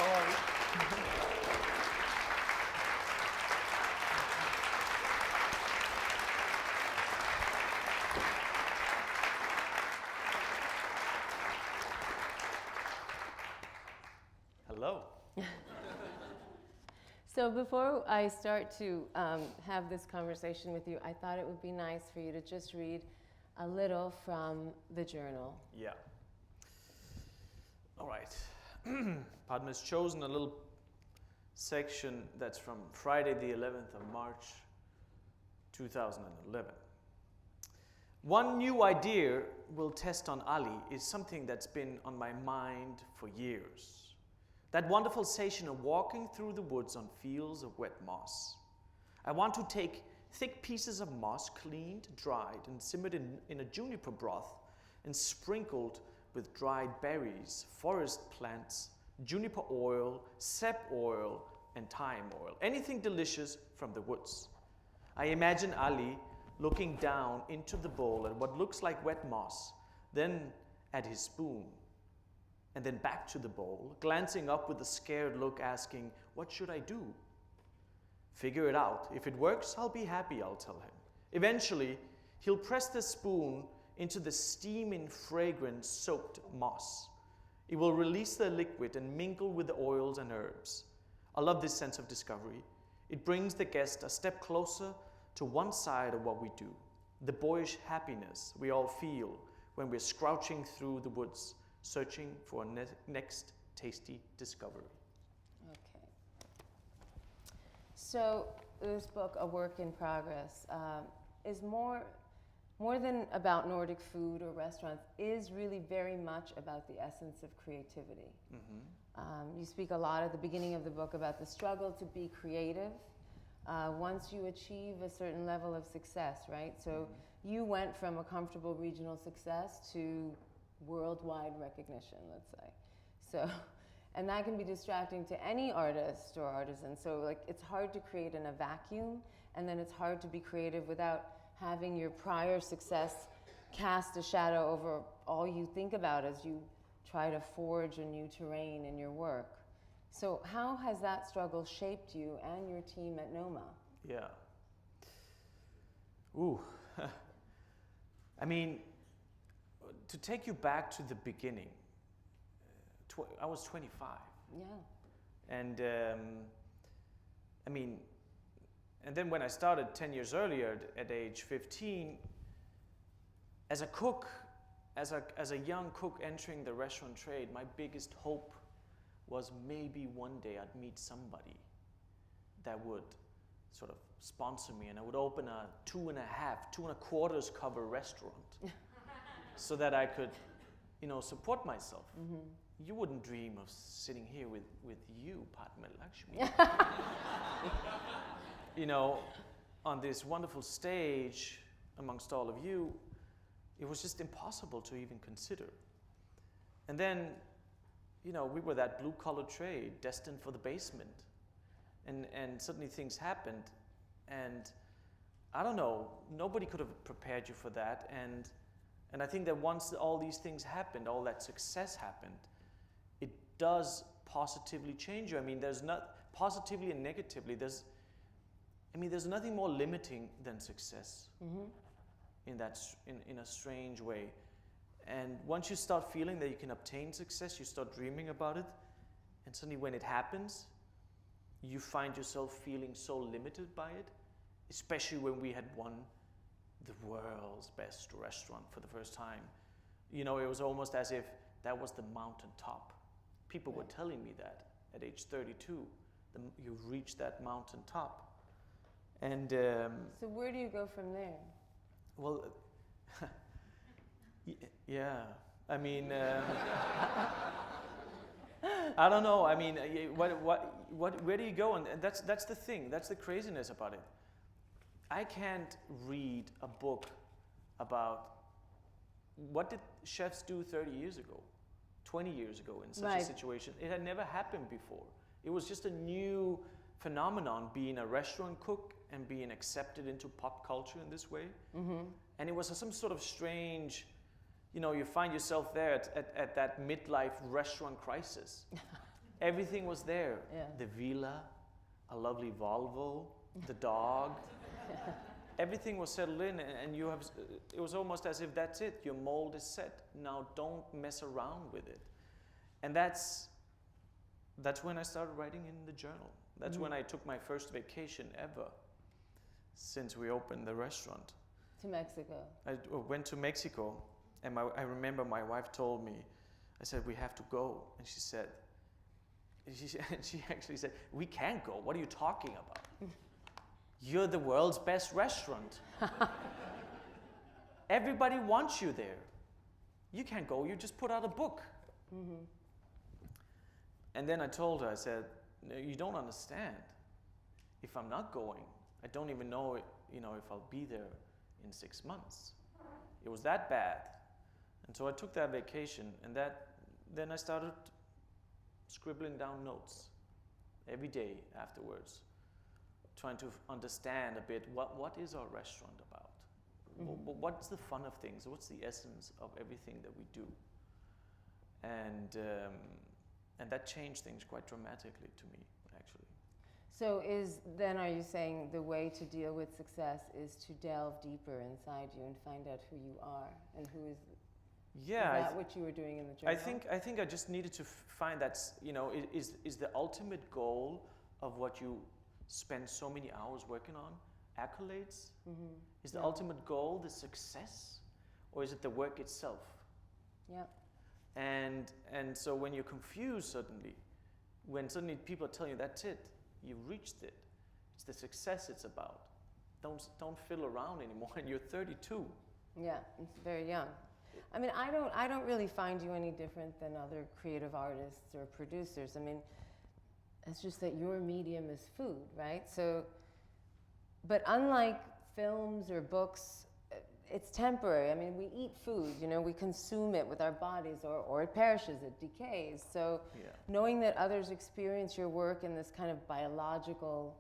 How are you? Hello. So before I start to have this conversation with you, I thought it would be nice for you to just read a little from the journal. Yeah. All right. Padma has chosen a little section that's from Friday the 11th of March 2011. One new idea we'll test on Ali is something that's been on my mind for years. That wonderful sensation of walking through the woods on fields of wet moss. I want to take thick pieces of moss, cleaned, dried, and simmered in a juniper broth and sprinkled with dried berries, forest plants, juniper oil, sap oil, and thyme oil. Anything delicious from the woods. I imagine Ali looking down into the bowl at what looks like wet moss, then at his spoon, and then back to the bowl, glancing up with a scared look, asking, "What should I do?" Figure it out. If it works, I'll be happy, I'll tell him. Eventually, he'll press the spoon into the steaming, fragrant, soaked moss. It will release the liquid and mingle with the oils and herbs. I love this sense of discovery. It brings the guest a step closer to one side of what we do. The boyish happiness we all feel when we're crouching through the woods, searching for a next tasty discovery. Okay. So this book, A Work in Progress, is more than about Nordic food or restaurants, is really very much about the essence of creativity. You speak a lot at the beginning of the book about the struggle to be creative once you achieve a certain level of success, right? So you went from a comfortable regional success to worldwide recognition, let's say. So, and that can be distracting to any artist or artisan. So like, it's hard to create in a vacuum, and then it's hard to be creative without having your prior success cast a shadow over all you think about as you try to forge a new terrain in your work. So how has that struggle shaped you and your team at Noma? Yeah. Ooh. I mean, to take you back to the beginning, I was 25. Yeah. And I mean, and then when I started 10 years earlier at age 15, as a cook, as a young cook entering the restaurant trade, my biggest hope was maybe one day I'd meet somebody that would sort of sponsor me, and I would open a 2.25 cover restaurant so that I could, support myself. You wouldn't dream of sitting here with you, Padma Lakshmi. On this wonderful stage amongst all of you. It was just impossible to even consider. And then, we were that blue-collar trade destined for the basement. And suddenly things happened. And I don't know, nobody could have prepared you for that. And I think that once all these things happened, all that success happened, it does positively change you. I mean, there's not positively and negatively. There's nothing more limiting than success. In a strange way. And once you start feeling that you can obtain success, you start dreaming about it, and suddenly when it happens, you find yourself feeling so limited by it, especially when we had won the world's best restaurant for the first time. It was almost as if that was the mountaintop. People were telling me that at age 32, you've reached that mountaintop. And so where do you go from there? Well, yeah. I mean, I don't know. I mean, where do you go? And that's the thing. That's the craziness about it. I can't read a book about what did chefs do 30 years ago, 20 years ago in such a situation. It had never happened before. It was just a new phenomenon, being a restaurant cook and being accepted into pop culture in this way. And it was some sort of strange, you find yourself there at that midlife restaurant crisis. Everything was there. Yeah. The villa, a lovely Volvo, the dog. Everything was settled in, and you have. It was almost as if that's it. Your mold is set. Now don't mess around with it. And that's when I started writing in the journal. That's when I took my first vacation ever since we opened the restaurant. To Mexico. I went to Mexico, and I remember my wife told me, I said, we have to go. And she said, she actually said, we can't go. What are you talking about? You're the world's best restaurant. Everybody wants you there. You can't go. You just put out a book. Mm-hmm. And then I told her, I said, no, you don't understand. If I'm not going, I don't even know, if I'll be there in 6 months. It was that bad. And so I took that vacation, and then I started scribbling down notes every day afterwards, trying to understand a bit what is our restaurant about? Mm-hmm. What's the fun of things? What's the essence of everything that we do? And that changed things quite dramatically to me, actually. So are you saying the way to deal with success is to delve deeper inside you and find out who you are and who is? Yeah. Is that what you were doing in the journal? I think I just needed to find that, is the ultimate goal of what you spend so many hours working on accolades? Mm-hmm. Is the ultimate goal the success, or is it the work itself? Yeah. And so when you're confused when suddenly people are telling you that's it, you've reached it, it's the success it's about. Don't fiddle around anymore, and you're 32. Yeah, it's very young. I mean, I don't really find you any different than other creative artists or producers. I mean, it's just that your medium is food, right? So, but unlike films or books, it's temporary. I mean, we eat food, we consume it with our bodies, or it perishes, it decays. So knowing that others experience your work in this kind of biological,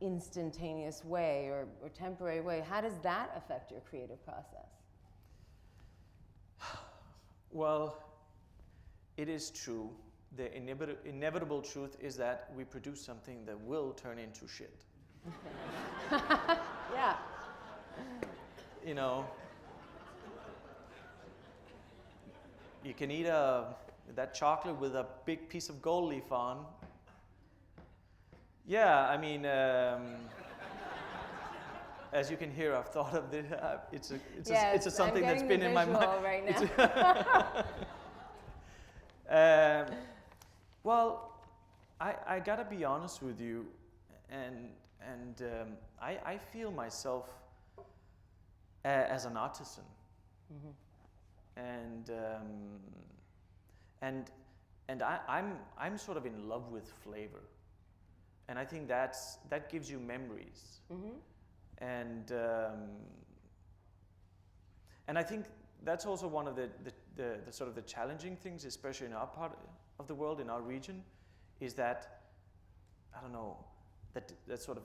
instantaneous way or temporary way, how does that affect your creative process? Well, it is true. The inevitable truth is that we produce something that will turn into shit. Yeah. You can eat that chocolate with a big piece of gold leaf on. Yeah, I mean, as you can hear, I've thought of this. It's something that's been in my mind right now. Well, I gotta be honest with you, and I feel myself as an artisan, mm-hmm. and I'm sort of in love with flavor, and I think that gives you memories, mm-hmm. and I think that's also one of the sort of the challenging things, especially in our part of the world, in our region, is that that sort of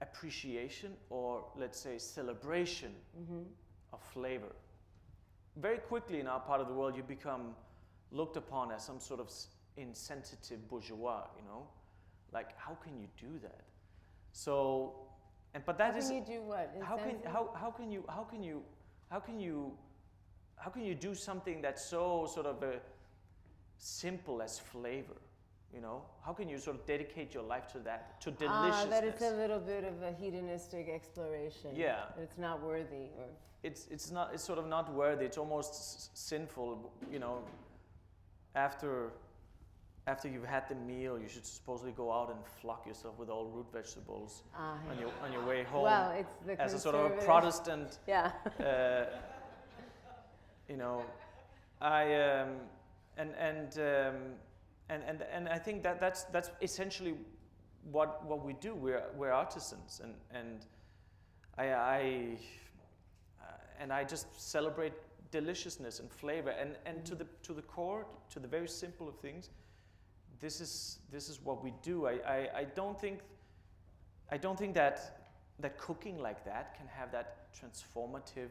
appreciation, or let's say celebration, mm-hmm. of flavor. Very quickly in our part of the world, you become looked upon as some sort of insensitive bourgeois, like how can you do that? So, but that is. How can you do what? How can you do something that's so sort of simple as flavor? How can you sort of dedicate your life to that, to deliciousness? That it's a little bit of a hedonistic exploration. Yeah. It's not worthy. Or it's sort of not worthy. It's almost sinful, After you've had the meal, you should supposedly go out and flock yourself with all root vegetables on your way home. Well, it's the as a sort of a Protestant. Yeah. And I think that's essentially what we do. We're artisans, and I just celebrate deliciousness and flavor, and mm-hmm. to the core, to the very simple of things. This is what we do. I don't think that cooking like that can have that transformative.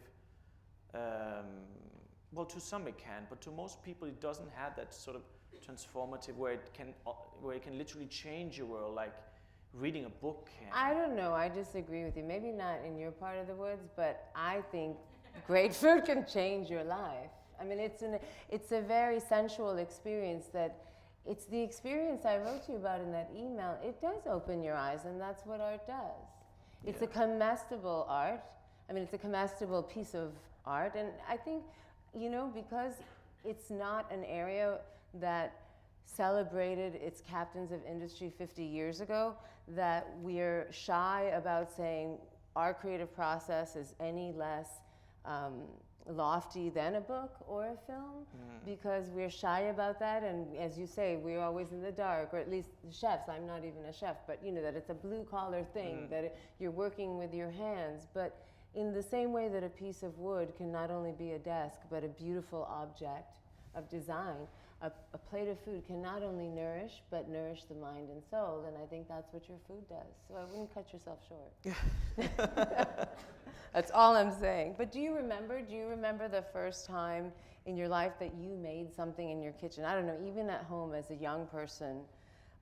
Well, to some it can, but to most people it doesn't have that sort of transformative, where it can literally change your world, like reading a book can. I don't know. I disagree with you. Maybe not in your part of the woods, but I think great food can change your life. I mean, it's a very sensual experience that. It's the experience I wrote to you about in that email. It does open your eyes, and that's what art does. It's a comestible art. I mean, it's a comestible piece of art. And I think, because it's not an area that celebrated its captains of industry 50 years ago, that we're shy about saying our creative process is any less lofty than a book or a film, because we're shy about that, and as you say, we're always in the dark, or at least the chefs. I'm not even a chef, but that it's a blue collar thing, that you're working with your hands. But in the same way that a piece of wood can not only be a desk but a beautiful object of design, a plate of food can not only nourish but nourish the mind and soul, and I think that's what your food does. So I wouldn't cut yourself short. That's all I'm saying. But do you remember the first time in your life that you made something in your kitchen? I don't know, even at home as a young person,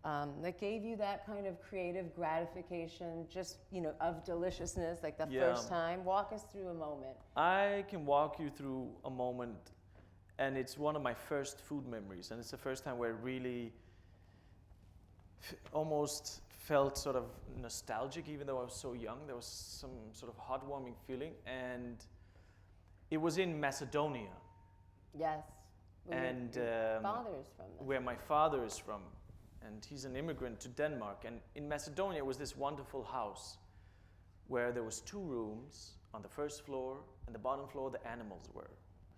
that gave you that kind of creative gratification, just, of deliciousness, like the first time? Walk us through a moment. I can walk you through a moment, and it's one of my first food memories, and it's the first time where it really almost felt sort of nostalgic, even though I was so young. There was some sort of heartwarming feeling, and it was in Macedonia. Yes. And your father is from Macedonia. Where my father is from, and he's an immigrant to Denmark. And in Macedonia was this wonderful house where there was 2 rooms. On the first floor and the bottom floor, the animals were,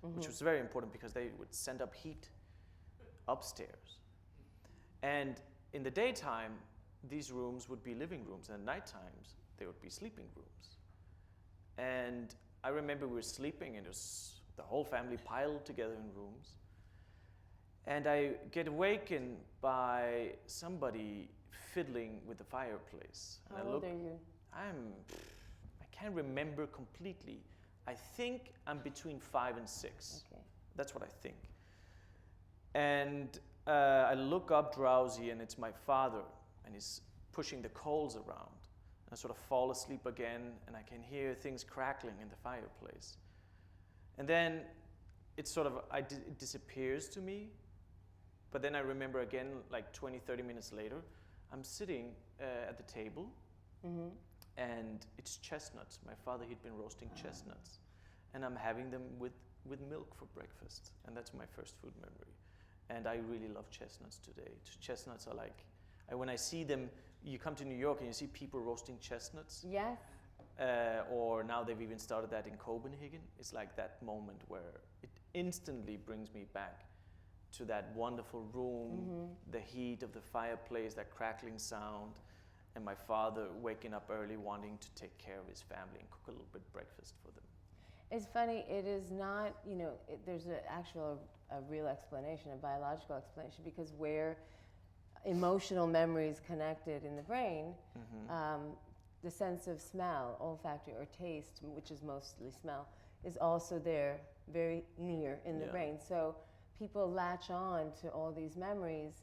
which was very important because they would send up heat upstairs. And in the daytime, these rooms would be living rooms, and at night times they would be sleeping rooms. And I remember we were sleeping, and it was the whole family piled together in rooms. And I get awakened by somebody fiddling with the fireplace. And How old are you? I can't remember completely. I think I'm between 5 and 6. Okay. That's what I think. And I look up drowsy, and it's my father, and he's pushing the coals around. And I sort of fall asleep again, and I can hear things crackling in the fireplace. And then it sort of, it disappears to me. But then I remember again, like 20, 30 minutes later, I'm sitting at the table, and it's chestnuts. My father, he'd been roasting chestnuts. And I'm having them with milk for breakfast. And that's my first food memory. And I really love chestnuts today. Chestnuts are like, when I see them, you come to New York and you see people roasting chestnuts. Yes. Or now they've even started that in Copenhagen. It's like that moment where it instantly brings me back to that wonderful room, the heat of the fireplace, that crackling sound, and my father waking up early wanting to take care of his family and cook a little bit breakfast for them. It's funny, it is not, there's a real explanation, a biological explanation, because where emotional memories connected in the brain, the sense of smell, olfactory or taste, which is mostly smell, is also there, very near in the brain. So people latch on to all these memories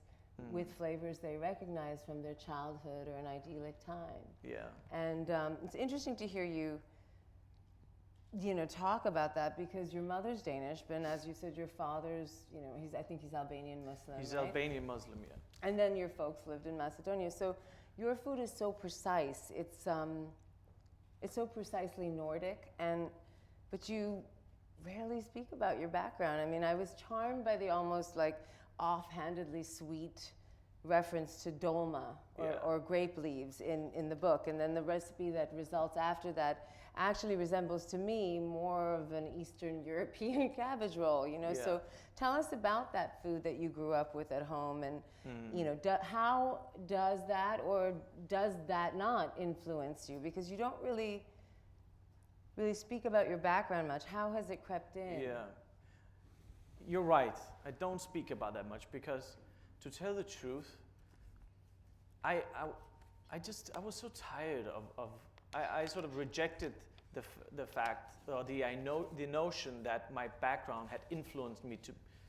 with flavors they recognize from their childhood or an idyllic time. Yeah. And it's interesting to hear you, talk about that, because your mother's Danish, but as you said, your father's, I think he's Albanian Muslim. He's right? Albanian Muslim, yeah. And then your folks lived in Macedonia. So your food is so precise. It's so precisely Nordic, but you rarely speak about your background. I mean, I was charmed by the almost like offhandedly sweet reference to dolma or grape leaves in the book, and then the recipe that results after that actually resembles to me more of an Eastern European cabbage roll, So tell us about that food that you grew up with at home, and how does that or does that not influence you? Because you don't really speak about your background much. How has it crept in? Yeah, you're right. I don't speak about that much because, to tell the truth, I was so tired of I sort of rejected the fact, or the notion that my background had influenced me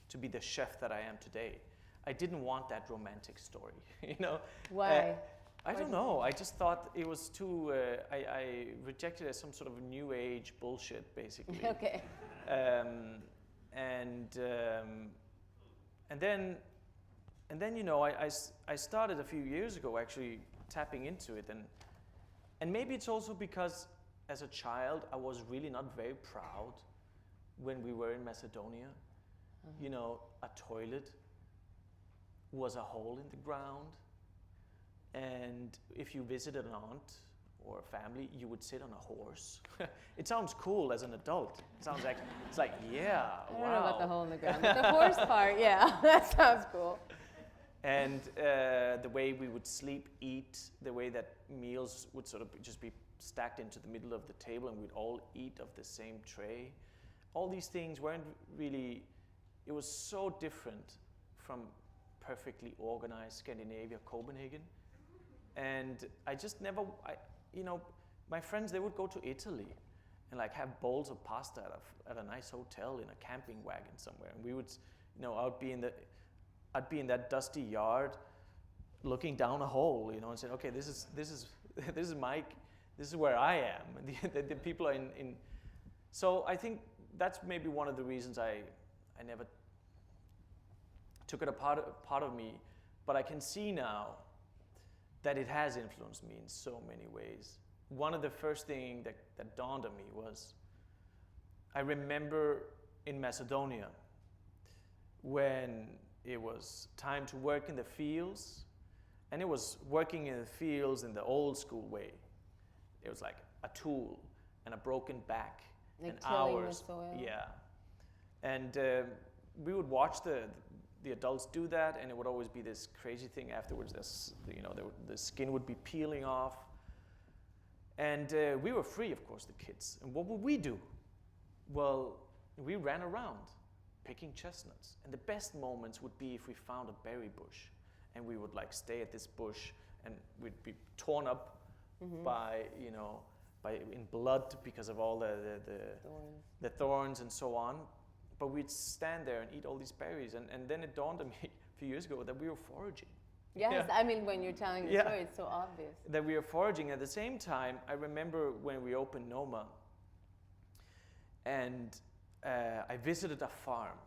to be the chef that I am today. I didn't want that romantic story, you know. Why? I don't know. I just thought it was too. I rejected it as some sort of new age bullshit, basically. Okay. And then you know, I started a few years ago actually tapping into it, and maybe it's also because as a child I was really not very proud when we were in Macedonia. You know, a toilet was a hole in the ground, and if you visited an aunt or a family, you would sit on a horse. It sounds cool as an adult. It sounds like, it's like, yeah, I wow. don't know about the hole in the ground, but the horse part, yeah, that sounds cool. And the way we would sleep, eat, the way that meals would sort of just be stacked into the middle of the table and we'd all eat of the same tray. All these things weren't really, it was so different from perfectly organized Scandinavia, Copenhagen. And I just never, you know, my friends, they would go to Italy and like have bowls of pasta at a nice hotel in a camping wagon somewhere. And we would, you know, I'd be in that dusty yard looking down a hole, you know, and saying, okay, this is where I am. And the people are in. So I think that's maybe one of the reasons I never took it a part of me, but I can see now that it has influenced me in so many ways. One of the first things that dawned on me was, I remember in Macedonia when it was time to work in the fields, and it was working in the fields in the old school way. It was like a tool and a broken back like and tilling hours. the soil. Yeah, and we would watch the adults do that, and it would always be this crazy thing afterwards. This, you know, the skin would be peeling off, and we were free, of course, the kids. And what would we do? Well, we ran around picking chestnuts, and the best moments would be if we found a berry bush, and we would like stay at this bush, and we'd be torn up by, you know, in blood because of all the thorns and so on. But we'd stand there and eat all these berries, and then it dawned on me a few years ago that we were foraging. Yes, Yeah. I mean, when you're telling the story, it's so obvious. That we were foraging. At the same time, I remember when we opened Noma, and I visited a farm.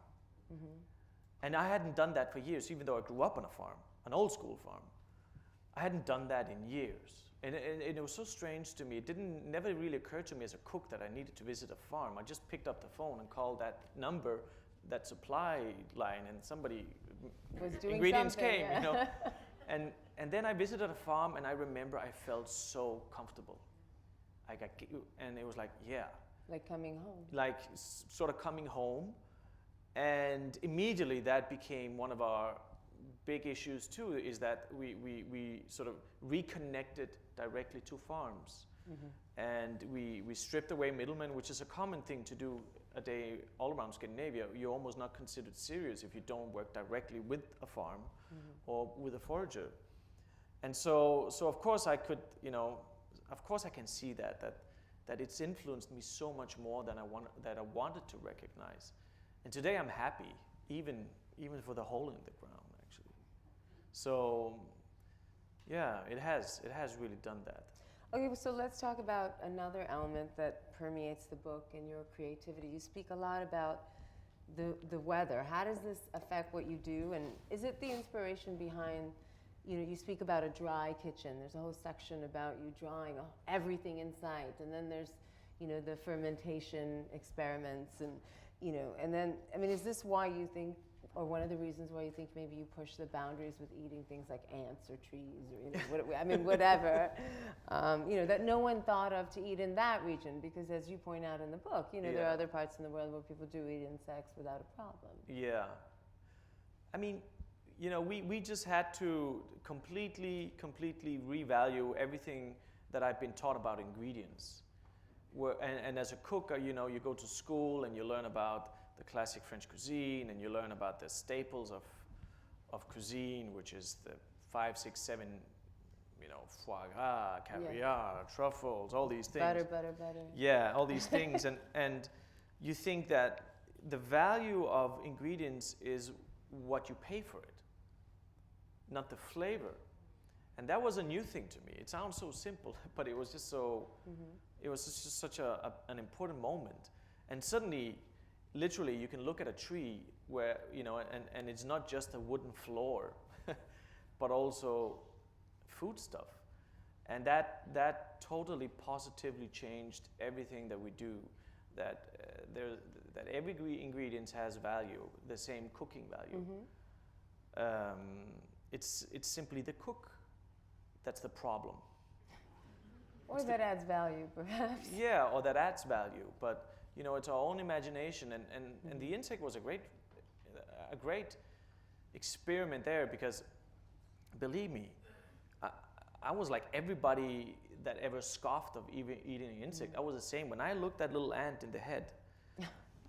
And I hadn't done that for years, even though I grew up on a farm, an old school farm. I hadn't done that in years. And it was so strange to me. It never really occurred to me as a cook that I needed to visit a farm. I just picked up the phone and called that number, that supply line, and somebody, Was doing ingredients something, came, yeah. you know. And then I visited a farm, and I remember I felt so comfortable. And it was like, yeah. Like coming home. Like sort of coming home. And immediately that became one of our big issues too, is that we sort of reconnected directly to farms. And we stripped away middlemen, which is a common thing to do a day all around Scandinavia. You're almost not considered serious if you don't work directly with a farm or with a forager. And so of course I could, you know, of course I can see that it's influenced me so much more than I wanted to recognize. And today I'm happy, even for the hole in the ground, actually. So, yeah, it has really done that. Okay, so let's talk about another element that permeates the book and your creativity. You speak a lot about the weather. How does this affect what you do? And is it the inspiration behind, you know, you speak about a dry kitchen. There's a whole section about you drawing everything in sight. And then there's, you know, the fermentation experiments and, you know, and then, I mean, is this why you think, or one of the reasons why you think maybe you push the boundaries with eating things like ants or trees or, you know, I mean, whatever, you know, that no one thought of to eat in that region? Because as you point out in the book, you know, there are other parts in the world where people do eat insects without a problem. Yeah. I mean, you know, we just had to completely revalue everything that I've been taught about ingredients. And as a cook, you know, you go to school and you learn about the classic French cuisine, and you learn about the staples of cuisine, which is the 5, 6, 7, you know, foie gras, caviar, truffles, all these things. Butter. Yeah, all these things. And you think that the value of ingredients is what you pay for it. not the flavor. And that was a new thing to me. It sounds so simple, but it was just so, it was just such an important moment. And suddenly, literally, you can look at a tree where, you know, and it's not just a wooden floor, but also food stuff. And that totally positively changed everything that we do. That that every ingredient has value, the same cooking value. It's simply the cook that's the problem. Or that adds value, perhaps. Yeah, or that adds value. But you know, it's our own imagination, and the insect was a great experiment there, because believe me, I was like everybody that ever scoffed of even eating an insect. I was the same. When I looked that little ant in the head,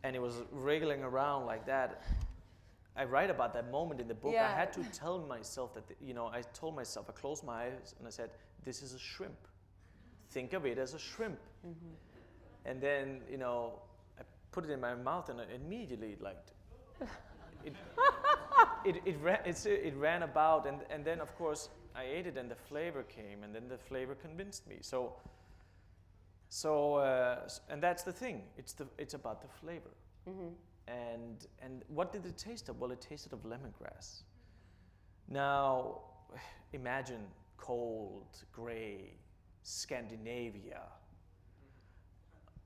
and it was wriggling around like that, I write about that moment in the book. Yeah. I had to tell myself that, you know, I told myself, I closed my eyes and I said, this is a shrimp. Think of it as a shrimp. And then, you know, I put it in my mouth and I immediately it ran about, and then of course I ate it and the flavor came, and then the flavor convinced me. So and that's the thing. It's about the flavor. And what did it taste of? Well, it tasted of lemongrass. Now, imagine cold, gray Scandinavia,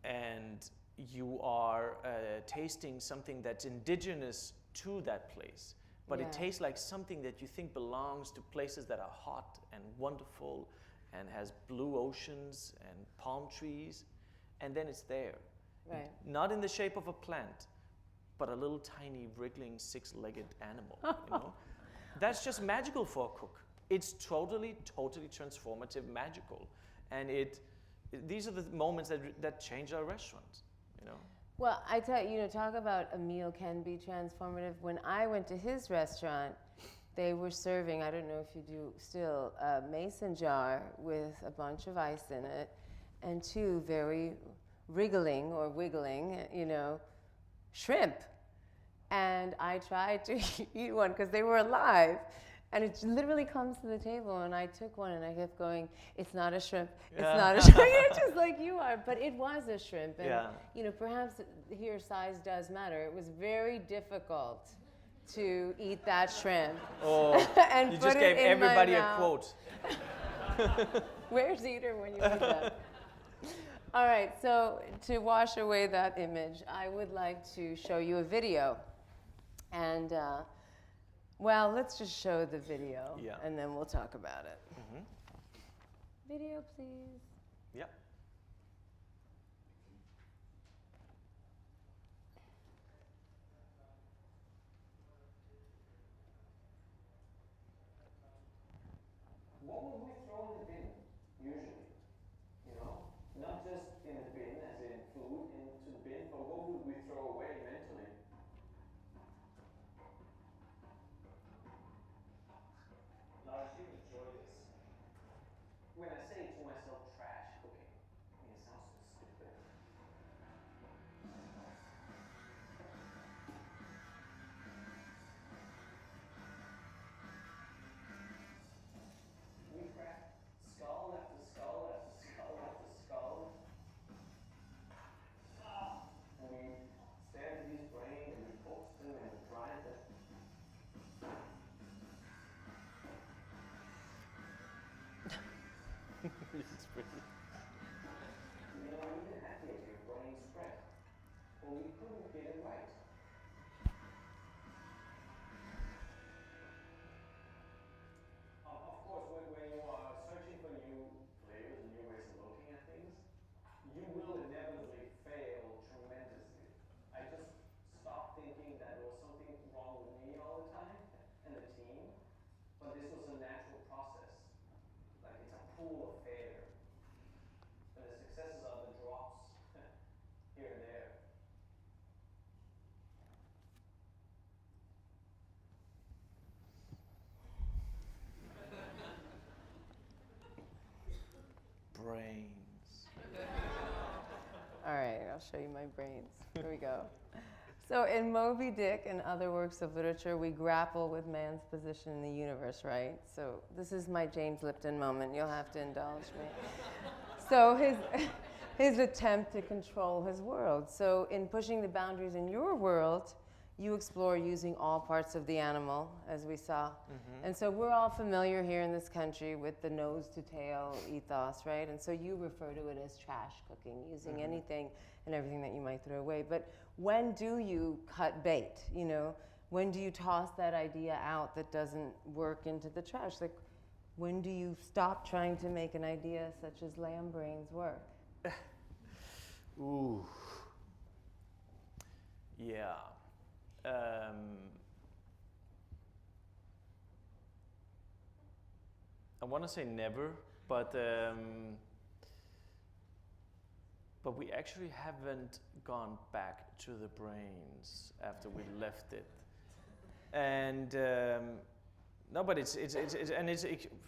and you are tasting something that's indigenous to that place, but it tastes like something that you think belongs to places that are hot and wonderful and has blue oceans and palm trees, and then it's there. Right. Not in the shape of a plant, but a little tiny wriggling six-legged animal. You know? That's just magical for a cook. It's totally transformative, magical. And these are the moments that change our restaurant, you know. Well, I tell you, talk about a meal can be transformative. When I went to his restaurant, they were serving, I don't know if you do still, a mason jar with a bunch of ice in it and two very wiggling, shrimp. And I tried to eat one because they were alive. And it literally comes to the table, and I took one, and I kept going, it's not a shrimp, it's not a shrimp, just like you are. But it was a shrimp, and perhaps here size does matter. It was very difficult to eat that shrimp. Oh, and you put just it gave in everybody my a mouth. quote. Where's Eater when you need that? All right, so to wash away that image, I would like to show you a video. And well, let's just show the video, and then we'll talk about it. Video, please. Yep. What would we throw in the bin, usually? You know, not just in the bin, as in food, into the bin, but what would we throw away mentally? Lars, you enjoy this. When I say to myself trash cooking, I mean, it sounds so stupid. We cracked skull after skull after skull after skull. And we stared at these brains and we coaxed them and we dried them. It's pretty. You know, I'm even happy if your brain spread. Well, we couldn't get it right. Of course, when you are searching for new flavors and new ways of looking at things, you will inevitably fail tremendously. I just stopped thinking that there was something wrong with me all the time and the team, but this was a natural process. Like, it's a pool of failure. And the successes are the drops here and there. Brains. All right, I'll show you my brains. Here we go. So in Moby Dick and other works of literature, we grapple with man's position in the universe, right? So this is my James Lipton moment. You'll have to indulge me. So his attempt to control his world. So in pushing the boundaries in your world, you explore using all parts of the animal, as we saw. Mm-hmm. And so we're all familiar here in this country with the nose to tail ethos, right? And so you refer to it as trash cooking, using mm-hmm. anything and everything that you might throw away. But when do you cut bait? You know, when do you toss that idea out that doesn't work into the trash? Like, when do you stop trying to make an idea such as lamb brains work? Ooh. Yeah. I want to say never, but we actually haven't gone back to the brains after we left it. And no, but it's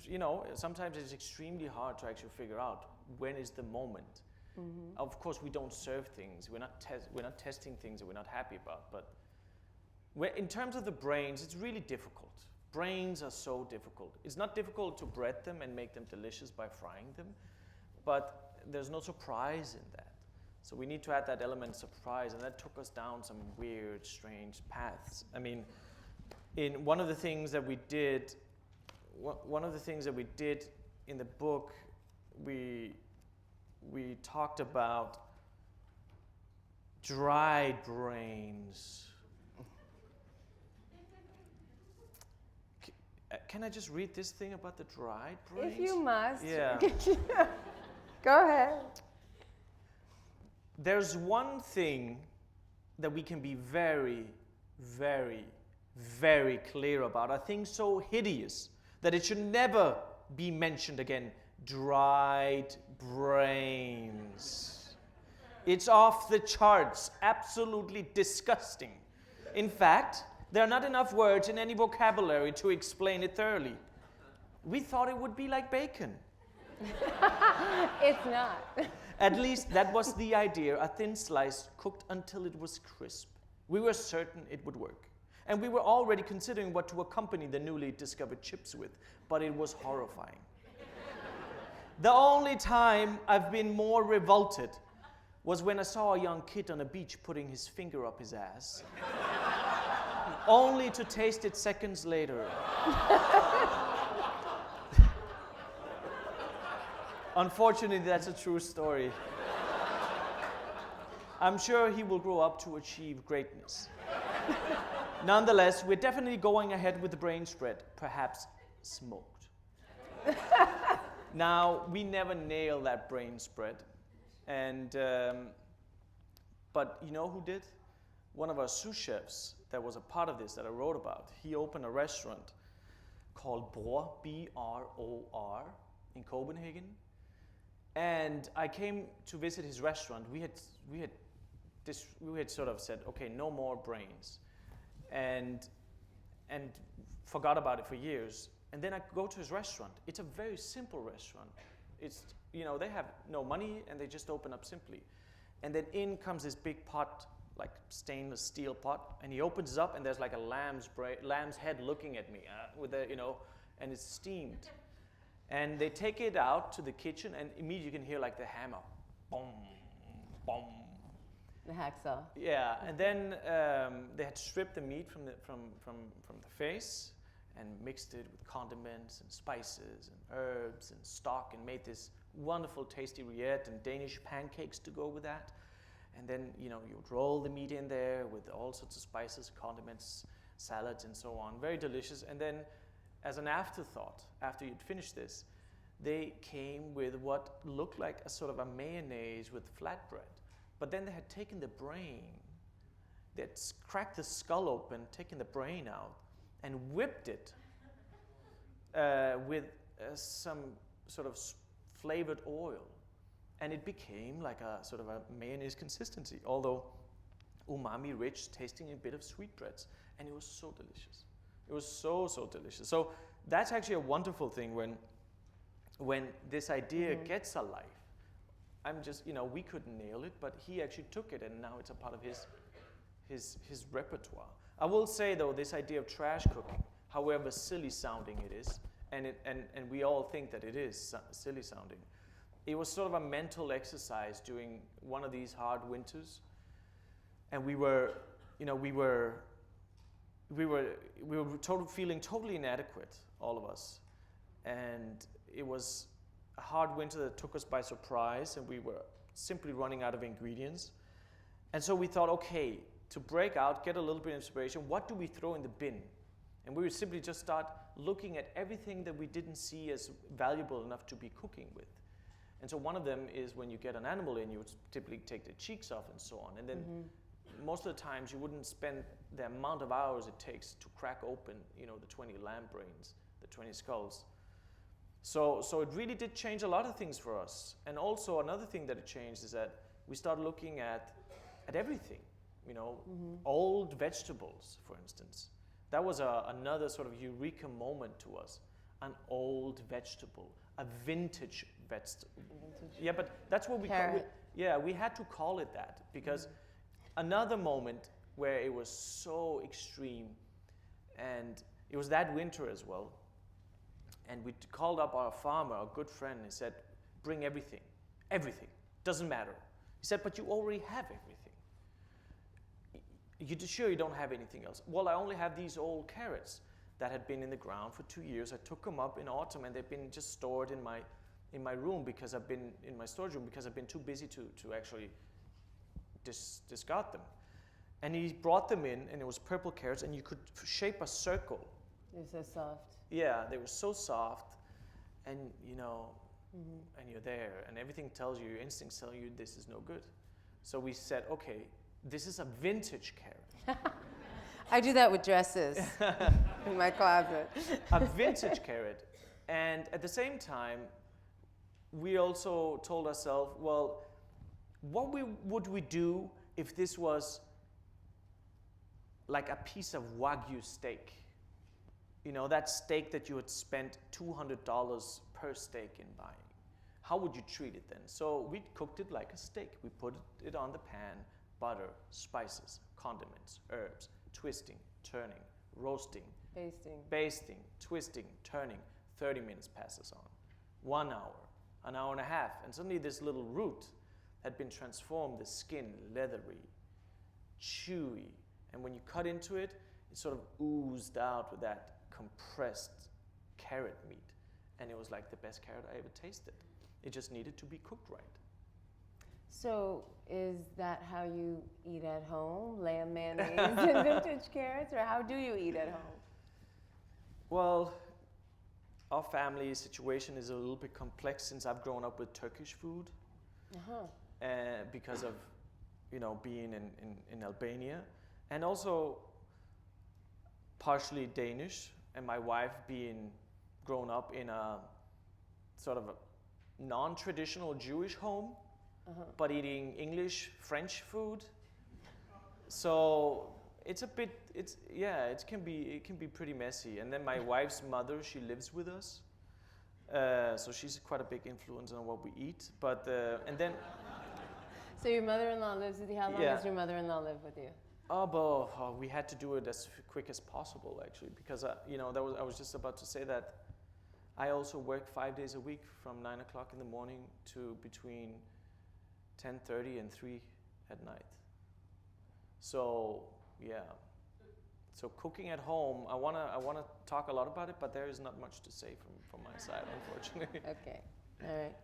you know, sometimes it's extremely hard to actually figure out when is the moment. Mm-hmm. Of course, we don't serve things. We're not testing things that we're not happy about. But in terms of the brains, it's really difficult. Brains are so difficult. It's not difficult to bread them and make them delicious by frying them, but there's no surprise in that. So we need to add that element of surprise, and that took us down some weird, strange paths. I mean, in one of the things that we did in the book, we talked about dried brains. Can I just read this thing about the dried brains? If you must. Yeah. Go ahead. There's one thing that we can be very, very, very clear about. A thing so hideous that it should never be mentioned again. Dried brains. It's off the charts, absolutely disgusting. In fact, there are not enough words in any vocabulary to explain it thoroughly. We thought it would be like bacon. It's not. At least that was the idea, a thin slice cooked until it was crisp. We were certain it would work. And we were already considering what to accompany the newly discovered chips with, but it was horrifying. The only time I've been more revolted was when I saw a young kid on a beach putting his finger up his ass, only to taste it seconds later. Unfortunately, that's a true story. I'm sure he will grow up to achieve greatness. Nonetheless, we're definitely going ahead with the brain spread, perhaps smoked. Now, we never nail that brain spread, and but you know who did? One of our sous chefs that was a part of this that I wrote about. He opened a restaurant called Bror, B-R-O-R, in Copenhagen, and I came to visit his restaurant. We had sort of said, okay, no more brains, and forgot about it for years. And then I go to his restaurant. It's a very simple restaurant. It's, you know, they have no money and they just open up simply. And then in comes this big pot, like stainless steel pot, and he opens it up and there's like a lamb's head looking at me with a, you know, and it's steamed. And they take it out to the kitchen and immediately you can hear like the hammer, boom, boom. The hacksaw. Yeah, and then they had stripped the meat from the face, and mixed it with condiments and spices and herbs and stock and made this wonderful tasty rillette and Danish pancakes to go with that. And then, you know, you would roll the meat in there with all sorts of spices, condiments, salads and so on. Very delicious. And then as an afterthought, after you'd finished this, they came with what looked like a sort of a mayonnaise with flatbread. But then they had taken the brain, they had cracked the skull open, taken the brain out, and whipped it with some sort of flavored oil. And it became like a sort of a mayonnaise consistency, although umami rich, tasting a bit of sweetbreads. And it was so delicious. It was so, so delicious. So that's actually a wonderful thing when this idea gets a life. I'm just, you know, we couldn't nail it, but he actually took it and now it's a part of his repertoire. I will say though, this idea of trash cooking, however silly sounding it is, and we all think that it is silly sounding, it was sort of a mental exercise during one of these hard winters, and we were feeling totally inadequate, all of us, and it was a hard winter that took us by surprise, and we were simply running out of ingredients. And so we thought, okay, to break out, get a little bit of inspiration, what do we throw in the bin? And we would simply just start looking at everything that we didn't see as valuable enough to be cooking with. And so one of them is when you get an animal in, you would typically take the cheeks off and so on. And then most of the times you wouldn't spend the amount of hours it takes to crack open, the 20 lamb brains, the 20 skulls. So it really did change a lot of things for us. And also another thing that it changed is that we started looking at everything, old vegetables, for instance. That was another sort of eureka moment to us. An old vegetable, a vintage vegetable. Yeah, but that's what we call it. Yeah, we had to call it that because another moment where it was so extreme, and it was that winter as well. And we called up our farmer, our good friend, and said, bring everything, doesn't matter. He said, but you already have everything. You sure you don't have anything else? Well, I only have these old carrots that had been in the ground for 2 years. I took them up in autumn, and they've been just stored in my room because I've been in my storage room because I've been too busy to actually discard them. And he brought them in, and it was purple carrots, and you could shape a circle. They're so soft. Yeah, they were so soft, and and you're there, and everything tells you, your instincts tell you this is no good. So we said, okay, this is a vintage carrot. I do that with dresses in my closet. A vintage carrot. And at the same time, we also told ourselves, well, what would we do if this was like a piece of Wagyu steak? That steak that you had spent $200 per steak in buying. How would you treat it then? So we cooked it like a steak. We put it on the pan, butter, spices, condiments, herbs, twisting, turning, roasting, basting, twisting, turning. 30 minutes passes on. 1 hour, an hour and a half, and suddenly this little root had been transformed, the skin leathery, chewy, and when you cut into it, it sort of oozed out with that compressed carrot meat, and it was like the best carrot I ever tasted. It just needed to be cooked right. So is that how you eat at home? Lamb mayonnaise and vintage carrots, or how do you eat at home? Well, our family situation is a little bit complex since I've grown up with Turkish food, because of being in Albania, and also partially Danish, and my wife being grown up in a sort of a non-traditional Jewish home, but eating English, French food. So it's a bit, it can be pretty messy. And then my wife's mother, she lives with us, so she's quite a big influence on what we eat. But and then. So your mother-in-law lives with you. How long does your mother-in-law live with you? We had to do it as quick as possible, actually, because I was just about to say that I also work 5 days a week from 9 o'clock in the morning to between 10:30 and 3 at night. So so cooking at home, I wanna talk a lot about it, but there is not much to say from my side, unfortunately. Okay, all right.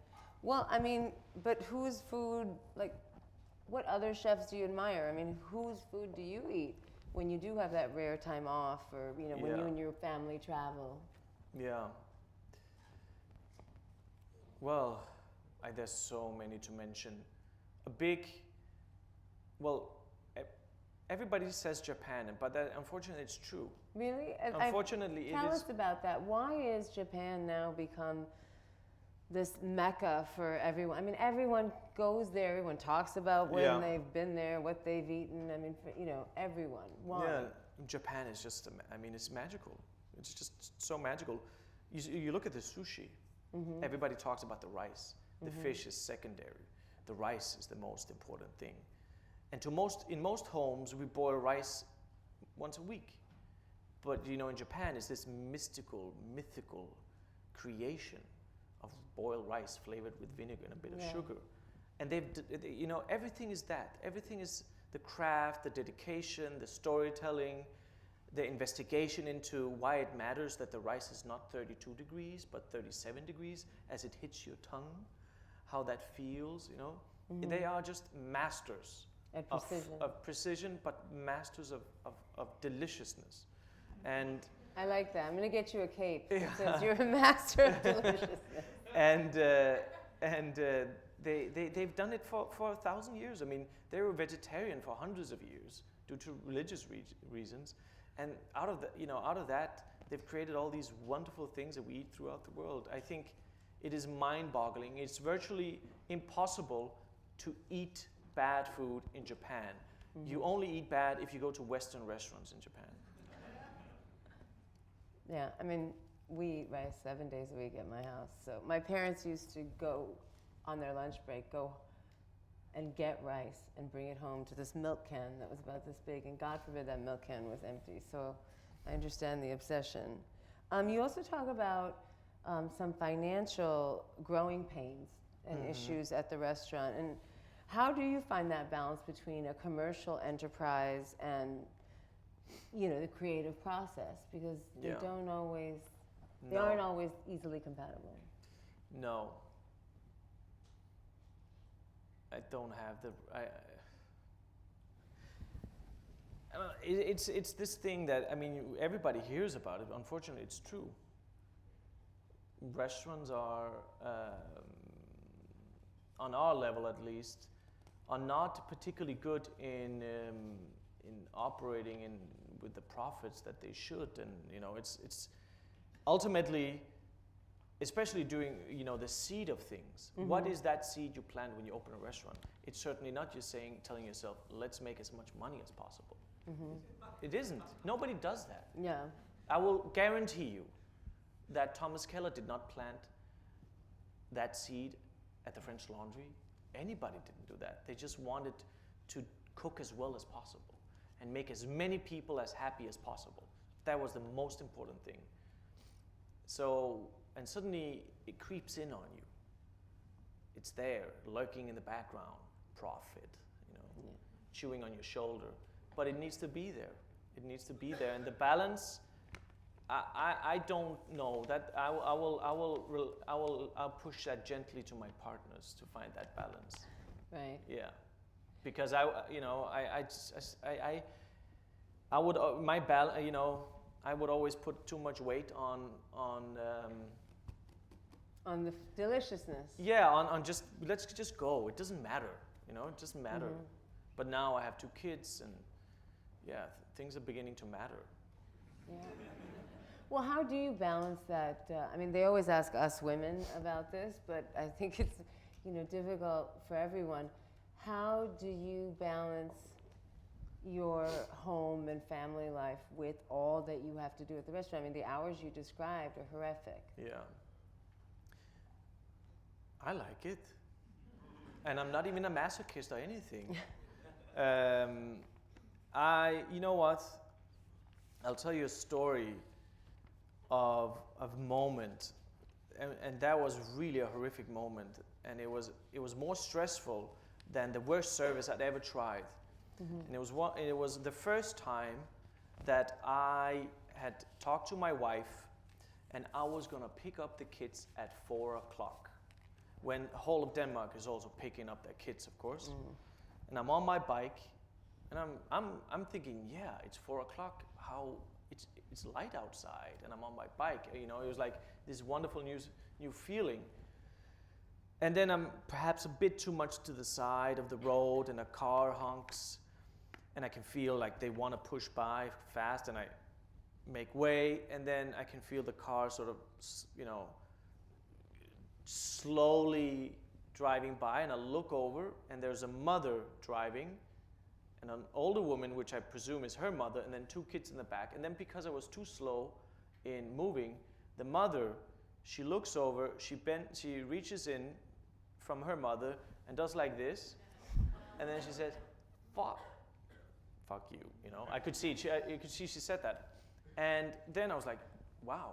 Well, I mean, but whose food, like, what other chefs do you admire? I mean, whose food do you eat when you do have that rare time off, or when you and your family travel? Yeah. Well, there's so many to mention. Everybody says Japan, but that, unfortunately, it's true. Really? Unfortunately, tell us about that. Why is Japan now become this mecca for everyone? I mean, everyone goes there. Everyone talks about when they've been there, what they've eaten. I mean, everyone. Why? Yeah, Japan is just, it's magical. It's just so magical. You look at the sushi. Mm-hmm. Everybody talks about the rice. The fish is secondary. The rice is the most important thing. And in most homes, we boil rice once a week. But you know, in Japan, it's this mythical creation of boiled rice flavored with vinegar and a bit of sugar. And you know, everything is that. Everything is the craft, the dedication, the storytelling, the investigation into why it matters that the rice is not 32 degrees, but 37 degrees as it hits your tongue, how that feels, you know. Mm-hmm. They are just masters of precision, but masters of deliciousn's. And I like that. I'm going to get you a cape that says you're a master of deliciousness. They've done it for 1,000 years. I mean, they were vegetarian for hundreds of years due to religious reasons. And out of that, they've created all these wonderful things that we eat throughout the world. I think it is mind-boggling. It's virtually impossible to eat bad food in Japan. Mm-hmm. You only eat bad if you go to Western restaurants in Japan. Yeah, I mean, we eat rice 7 days a week at my house. So my parents used to go on their lunch break, go and get rice and bring it home to this milk can that was about this big, and God forbid that milk can was empty. So I understand the obsession. You also talk about some financial growing pains and issues at the restaurant. And how do you find that balance between a commercial enterprise and, you know, the creative process? Because they aren't always easily compatible. No. I don't have the. It's this thing that, I mean, everybody hears about it. Unfortunately, it's true. Restaurants are, on our level at least, are not particularly good in operating with the profits that they should. And you know, it's ultimately, especially during, you know, the seed of things. Mm-hmm. What is that seed you plant when you open a restaurant? It's certainly not just telling yourself, let's make as much money as possible. Mm-hmm. It isn't. Nobody does that. Yeah. I will guarantee you that Thomas Keller did not plant that seed at the French Laundry. Anybody didn't do that. They just wanted to cook as well as possible and make as many people as happy as possible. That was the most important thing. So, and suddenly it creeps in on you. It's there, lurking in the background, profit, you know, chewing on your shoulder. But it needs to be there. It needs to be there. And the balance, I don't know. That I'll push that gently to my partners to find that balance. Right. Yeah, because I would I would always put too much weight on the deliciousness. Yeah, on just, let's just go. It doesn't matter, you know. It doesn't matter. Mm-hmm. But now I have 2 kids, and things are beginning to matter. Yeah. Well, how do you balance that? I mean, they always ask us women about this, but I think it's, you know, difficult for everyone. How do you balance your home and family life with all that you have to do at the restaurant? I mean, the hours you described are horrific. Yeah. I like it. And I'm not even a masochist or anything. You know what? I'll tell you a story of a moment, and that was really a horrific moment, and it was more stressful than the worst service I'd ever tried. Mm-hmm. And it was the first time that I had talked to my wife, and I was gonna pick up the kids at 4 o'clock, when whole of Denmark is also picking up their kids, of course. Mm-hmm. And I'm on my bike, and I'm thinking, yeah, it's 4 o'clock. How it's light outside, and I'm on my bike. You know, it was like this wonderful new feeling. And then I'm perhaps a bit too much to the side of the road, and a car honks, and I can feel like they want to push by fast, and I make way, and then I can feel the car sort of, you know, slowly driving by, and I look over, and there's a mother driving, and an older woman, which I presume is her mother, and then 2 kids in the back. And then because I was too slow in moving, the mother, she looks over, she reaches in from her mother and does like this, and then she says, fuck you, you know. I could see it. You could see she said that, and then I was like, wow,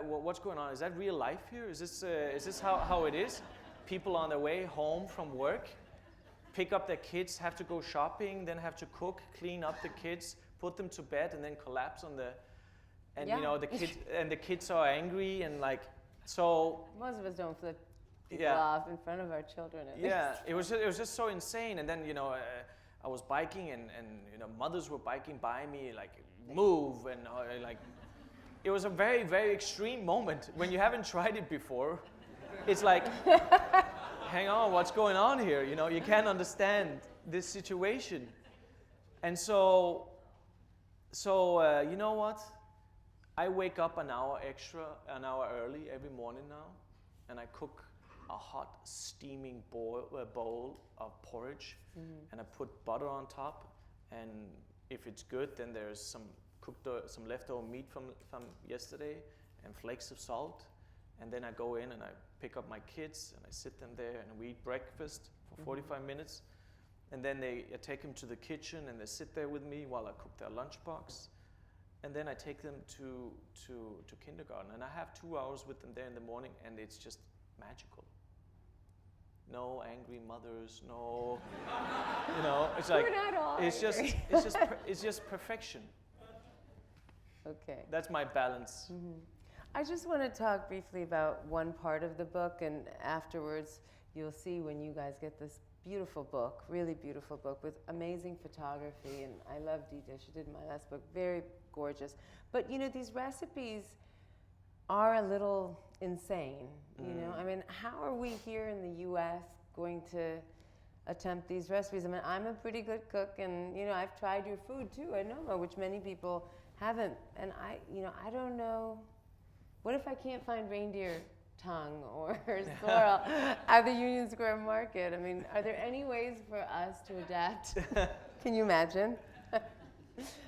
what's going on? Is that real life here? Is this how it is? People on their way home from work, pick up their kids, have to go shopping, then have to cook, clean up the kids, put them to bed, and then collapse on the, and you know the kids are angry and like so. Most of us don't flip people off in front of our children. At least. It was just so insane. And then I was biking and mothers were biking by me like move and like it was a very, very extreme moment when you haven't tried it before. It's like, hang on, what's going on here? You know, you can't understand this situation. And so you know what? I wake up an hour early every morning now, and I cook a hot, steaming bowl of porridge, and I put butter on top, and if it's good, then there's some leftover meat from yesterday, and flakes of salt, and then I go in and I pick up my kids, and I sit them there, and we eat breakfast for 45 minutes, and then I take them to the kitchen, and they sit there with me while I cook their lunchbox, and then I take them to kindergarten, and I have 2 hours with them there in the morning, and it's just magical. No angry mothers, no, you know, it's like, we're not all it's just perfection. Okay. That's my balance. I just want to talk briefly about one part of the book, and afterwards you'll see when you guys get this beautiful book, really beautiful book with amazing photography, and I love detail. She did my last book, very gorgeous. But you know, these recipes are a little insane, you know? I mean, how are we here in the US going to attempt these recipes? I mean, I'm a pretty good cook, and you know, I've tried your food too at Noma, which many people haven't, and I don't know, what if I can't find reindeer tongue or sorrel at the Union Square Market? I mean, are there any ways for us to adapt? Can you imagine?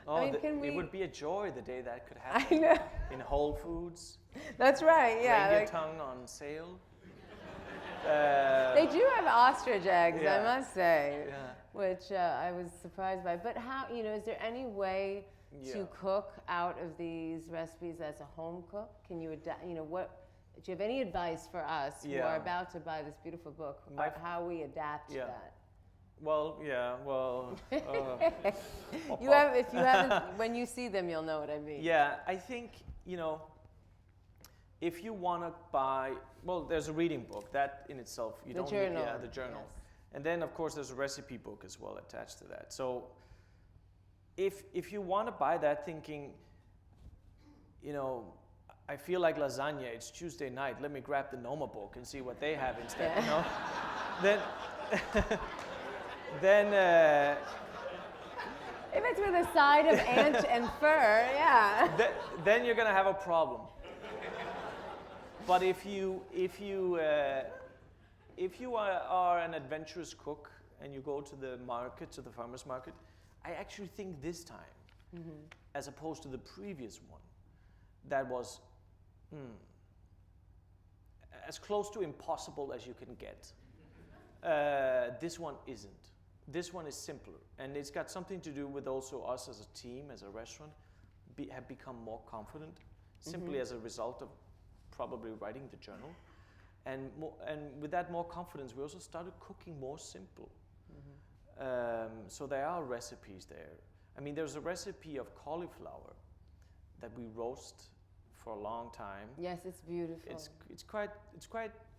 Oh, I mean, it would be a joy the day that could happen. I know. In Whole Foods. That's right, yeah. Reindeer tongue on sale. They do have ostrich eggs, I must say, which I was surprised by. But how, you know, is there any way to cook out of these recipes as a home cook? Can you adapt, you know, do you have any advice for us who are about to buy this beautiful book about how we adapt to that? Well, if you haven't, when you see them, you'll know what I mean. Yeah, I think, you know, if you want to buy, well, there's a reading book that in itself you don't need. Yeah, the journal, and then of course there's a recipe book as well attached to that. So if you want to buy that, thinking, you know, I feel like lasagna, it's Tuesday night, let me grab the Noma book and see what they have instead, you know, then if it's with a side of ant and fur, then you're gonna have a problem. But if you are an adventurous cook and you go to the market, to the farmer's market, I actually think this time, as opposed to the previous one, that was as close to impossible as you can get. This one isn't. This one is simpler, and it's got something to do with also us as a team, as a restaurant, have become more confident, simply as a result of probably writing the journal, and with that more confidence, we also started cooking more simple. So there are recipes there. I mean, there's a recipe of cauliflower that we roast for a long time. Yes, it's beautiful. It's quite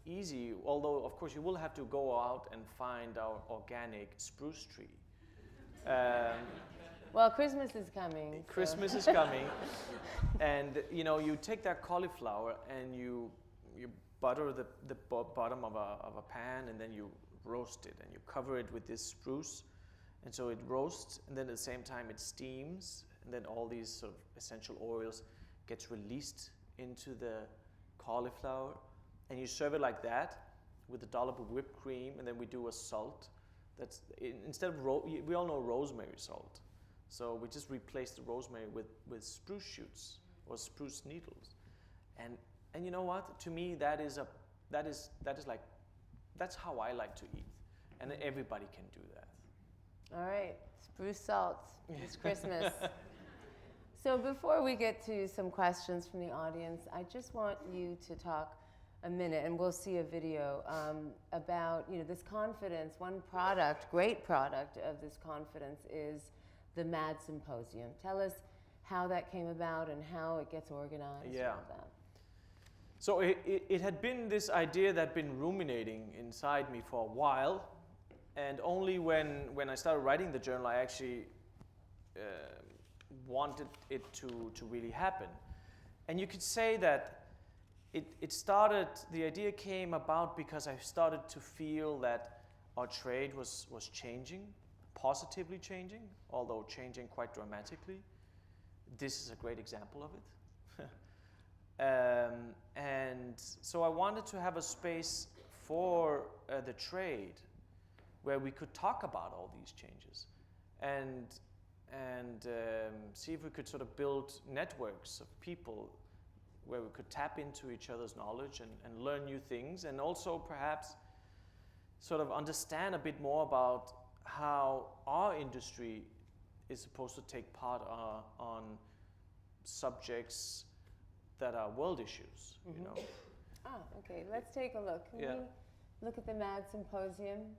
easy, although of course you will have to go out and find our organic spruce tree. Well, Christmas is coming. Christmas is coming, and you know, you take that cauliflower and you butter the bottom of a pan, and then you roast it, and you cover it with this spruce, and so it roasts, and then at the same time it steams, and then all these sort of essential oils gets released into the cauliflower, and you serve it like that with a dollop of whipped cream, and then we do a salt. That's instead of we all know rosemary salt, so we just replace the rosemary with spruce shoots or spruce needles, and you know what? To me, that is like, that's how I like to eat, and everybody can do that. All right, spruce salt. It's Christmas. So before we get to some questions from the audience, I just want you to talk a minute, and we'll see a video about this confidence. One product, great product of this confidence is the MAD Symposium. Tell us how that came about and how it gets organized. Yeah. And all that. So it had been this idea that had been ruminating inside me for a while, and only when I started writing the journal, I actually wanted it to really happen. And you could say that it started, the idea came about because I started to feel that our trade was changing, positively changing, although changing quite dramatically. This is a great example of it. And so I wanted to have a space for the trade where we could talk about all these changes and see if we could sort of build networks of people where we could tap into each other's knowledge and learn new things, and also perhaps sort of understand a bit more about how our industry is supposed to take part on subjects that are world issues, you know. Ah, okay, let's take a look. Can we look at the MAD Symposium?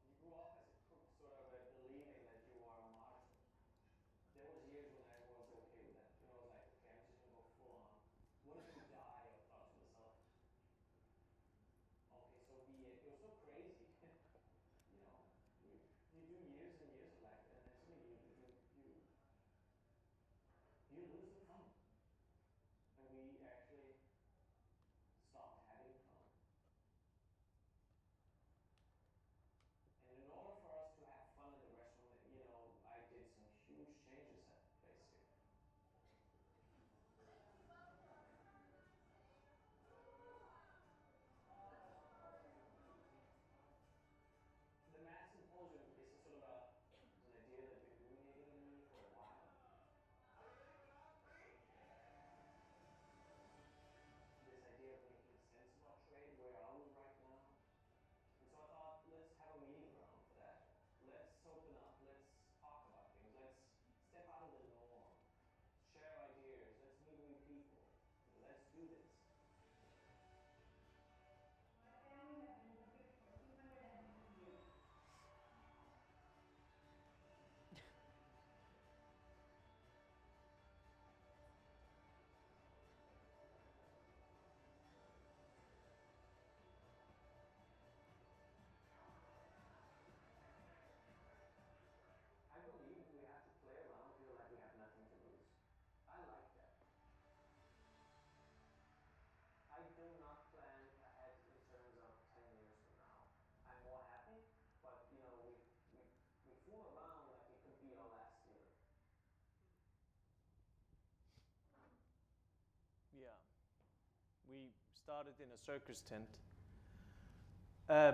You grew up as a cook, sort of believing that you are a master. There was years when I was okay with that. You know, I was like, okay, I'm just gonna go full on. What if you die? I thought to myself. Okay, so be it. It was so crazy. You know, you do years and years of that, and then suddenly you lose the fun. And we actually stopped having fun. And in order for us to have fun in the restaurant, you know, I did some huge changes at the place here. The Mad Symposium is a sort of is an idea that's been ruminating in me for a while. This idea of making sense of our trade, where are we right now? And so I thought, let's have a meeting ground for that. Let's open up, let's talk about things, let's step out of the norm, share ideas, let's meet new people, let's do this. My family has been cooking for 250 years. I believe we have to play around here like we have nothing to lose. I like that. I do not plan ahead in terms of 10 years from now. I'm more happy, but you know, we fool around like it could be our last year. Yeah. We started in a circus tent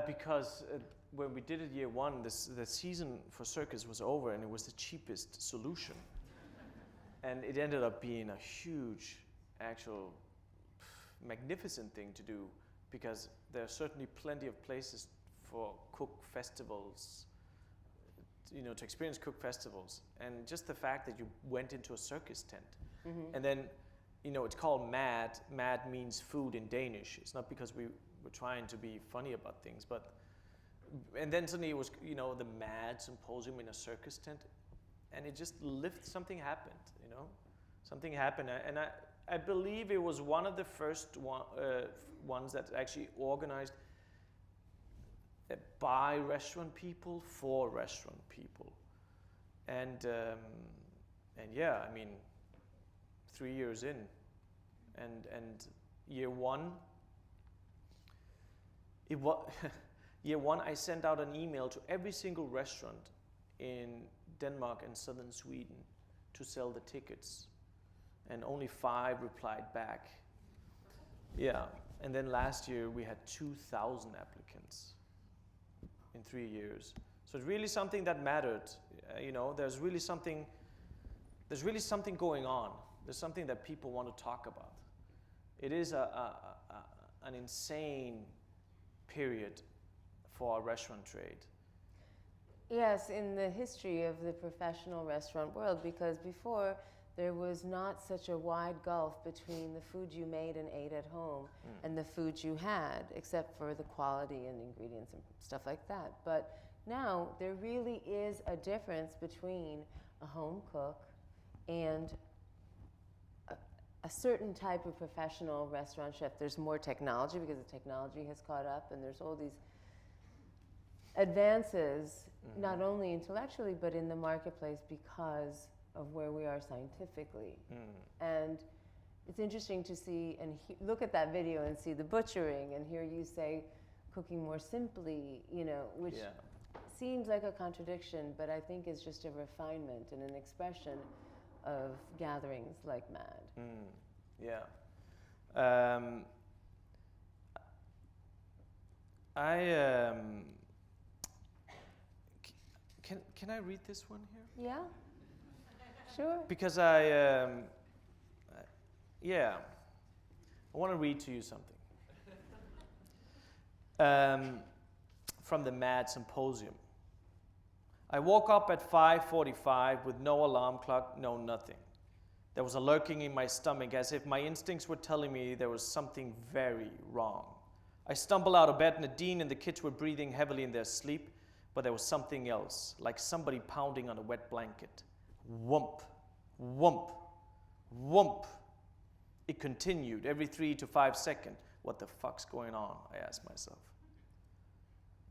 because when we did it year one, the season for circus was over and it was the cheapest solution. And it ended up being a huge, actual, magnificent thing to do because there are certainly plenty of places for cook festivals, you know, to experience cook festivals. And just the fact that you went into a circus tent and then, you know, it's called MAD. MAD means food in Danish. It's not because we were trying to be funny about things, but, and then suddenly it was, you know, the MAD Symposium in a circus tent, and it just something happened, you know, something happened, and I believe it was one of the first ones that actually organized by restaurant people for restaurant people, and yeah, I mean, 3 years in, and year one, year one, I sent out an email to every single restaurant in Denmark and southern Sweden to sell the tickets, and only 5 replied back. Yeah, and then last year we had 2,000 applicants in 3 years. So it's really something that mattered. You know, there's really something going on. There's something that people want to talk about. It is an insane period for our restaurant trade. Yes, in the history of the professional restaurant world, because before there was not such a wide gulf between the food you made and ate at home and the food you had, except for the quality and ingredients and stuff like that. But now there really is a difference between a home cook and a certain type of professional restaurant chef. There's more technology because the technology has caught up, and there's all these advances, not only intellectually, but in the marketplace because of where we are scientifically. And it's interesting to see and look at that video and see the butchering and hear you say cooking more simply, you know, which seems like a contradiction, but I think is just a refinement and an expression of gatherings like MAD. Can I read this one here? Yeah, sure. Because I want to read to you something from the MAD Symposium. I woke up at 5:45 with no alarm clock, no nothing. There was a lurking in my stomach as if my instincts were telling me there was something very wrong. I stumbled out of bed. Nadine and the kids were breathing heavily in their sleep, but there was something else, like somebody pounding on a wet blanket. Whump, whump, whump. It continued every 3 to 5 seconds. What the fuck's going on? I asked myself.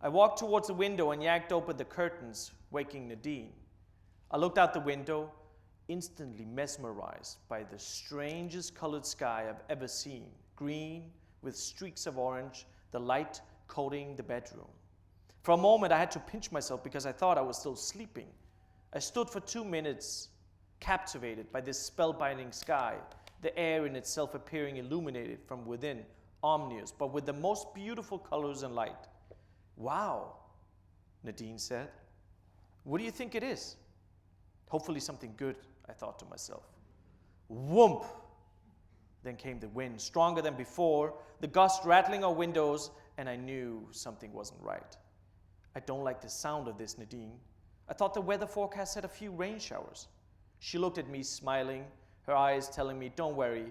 I walked towards the window and yanked open the curtains, waking Nadine. I looked out the window, instantly mesmerized by the strangest colored sky I've ever seen. Green with streaks of orange, the light coating the bedroom. For a moment, I had to pinch myself because I thought I was still sleeping. I stood for 2 minutes, captivated by this spellbinding sky, the air in itself appearing illuminated from within, ominous, but with the most beautiful colors and light. Wow, Nadine said. What do you think it is? Hopefully something good, I thought to myself. Whoomp! Then came the wind, stronger than before, the gust rattling our windows, and I knew something wasn't right. I don't like the sound of this, Nadine. I thought the weather forecast said a few rain showers. She looked at me, smiling, her eyes telling me, don't worry,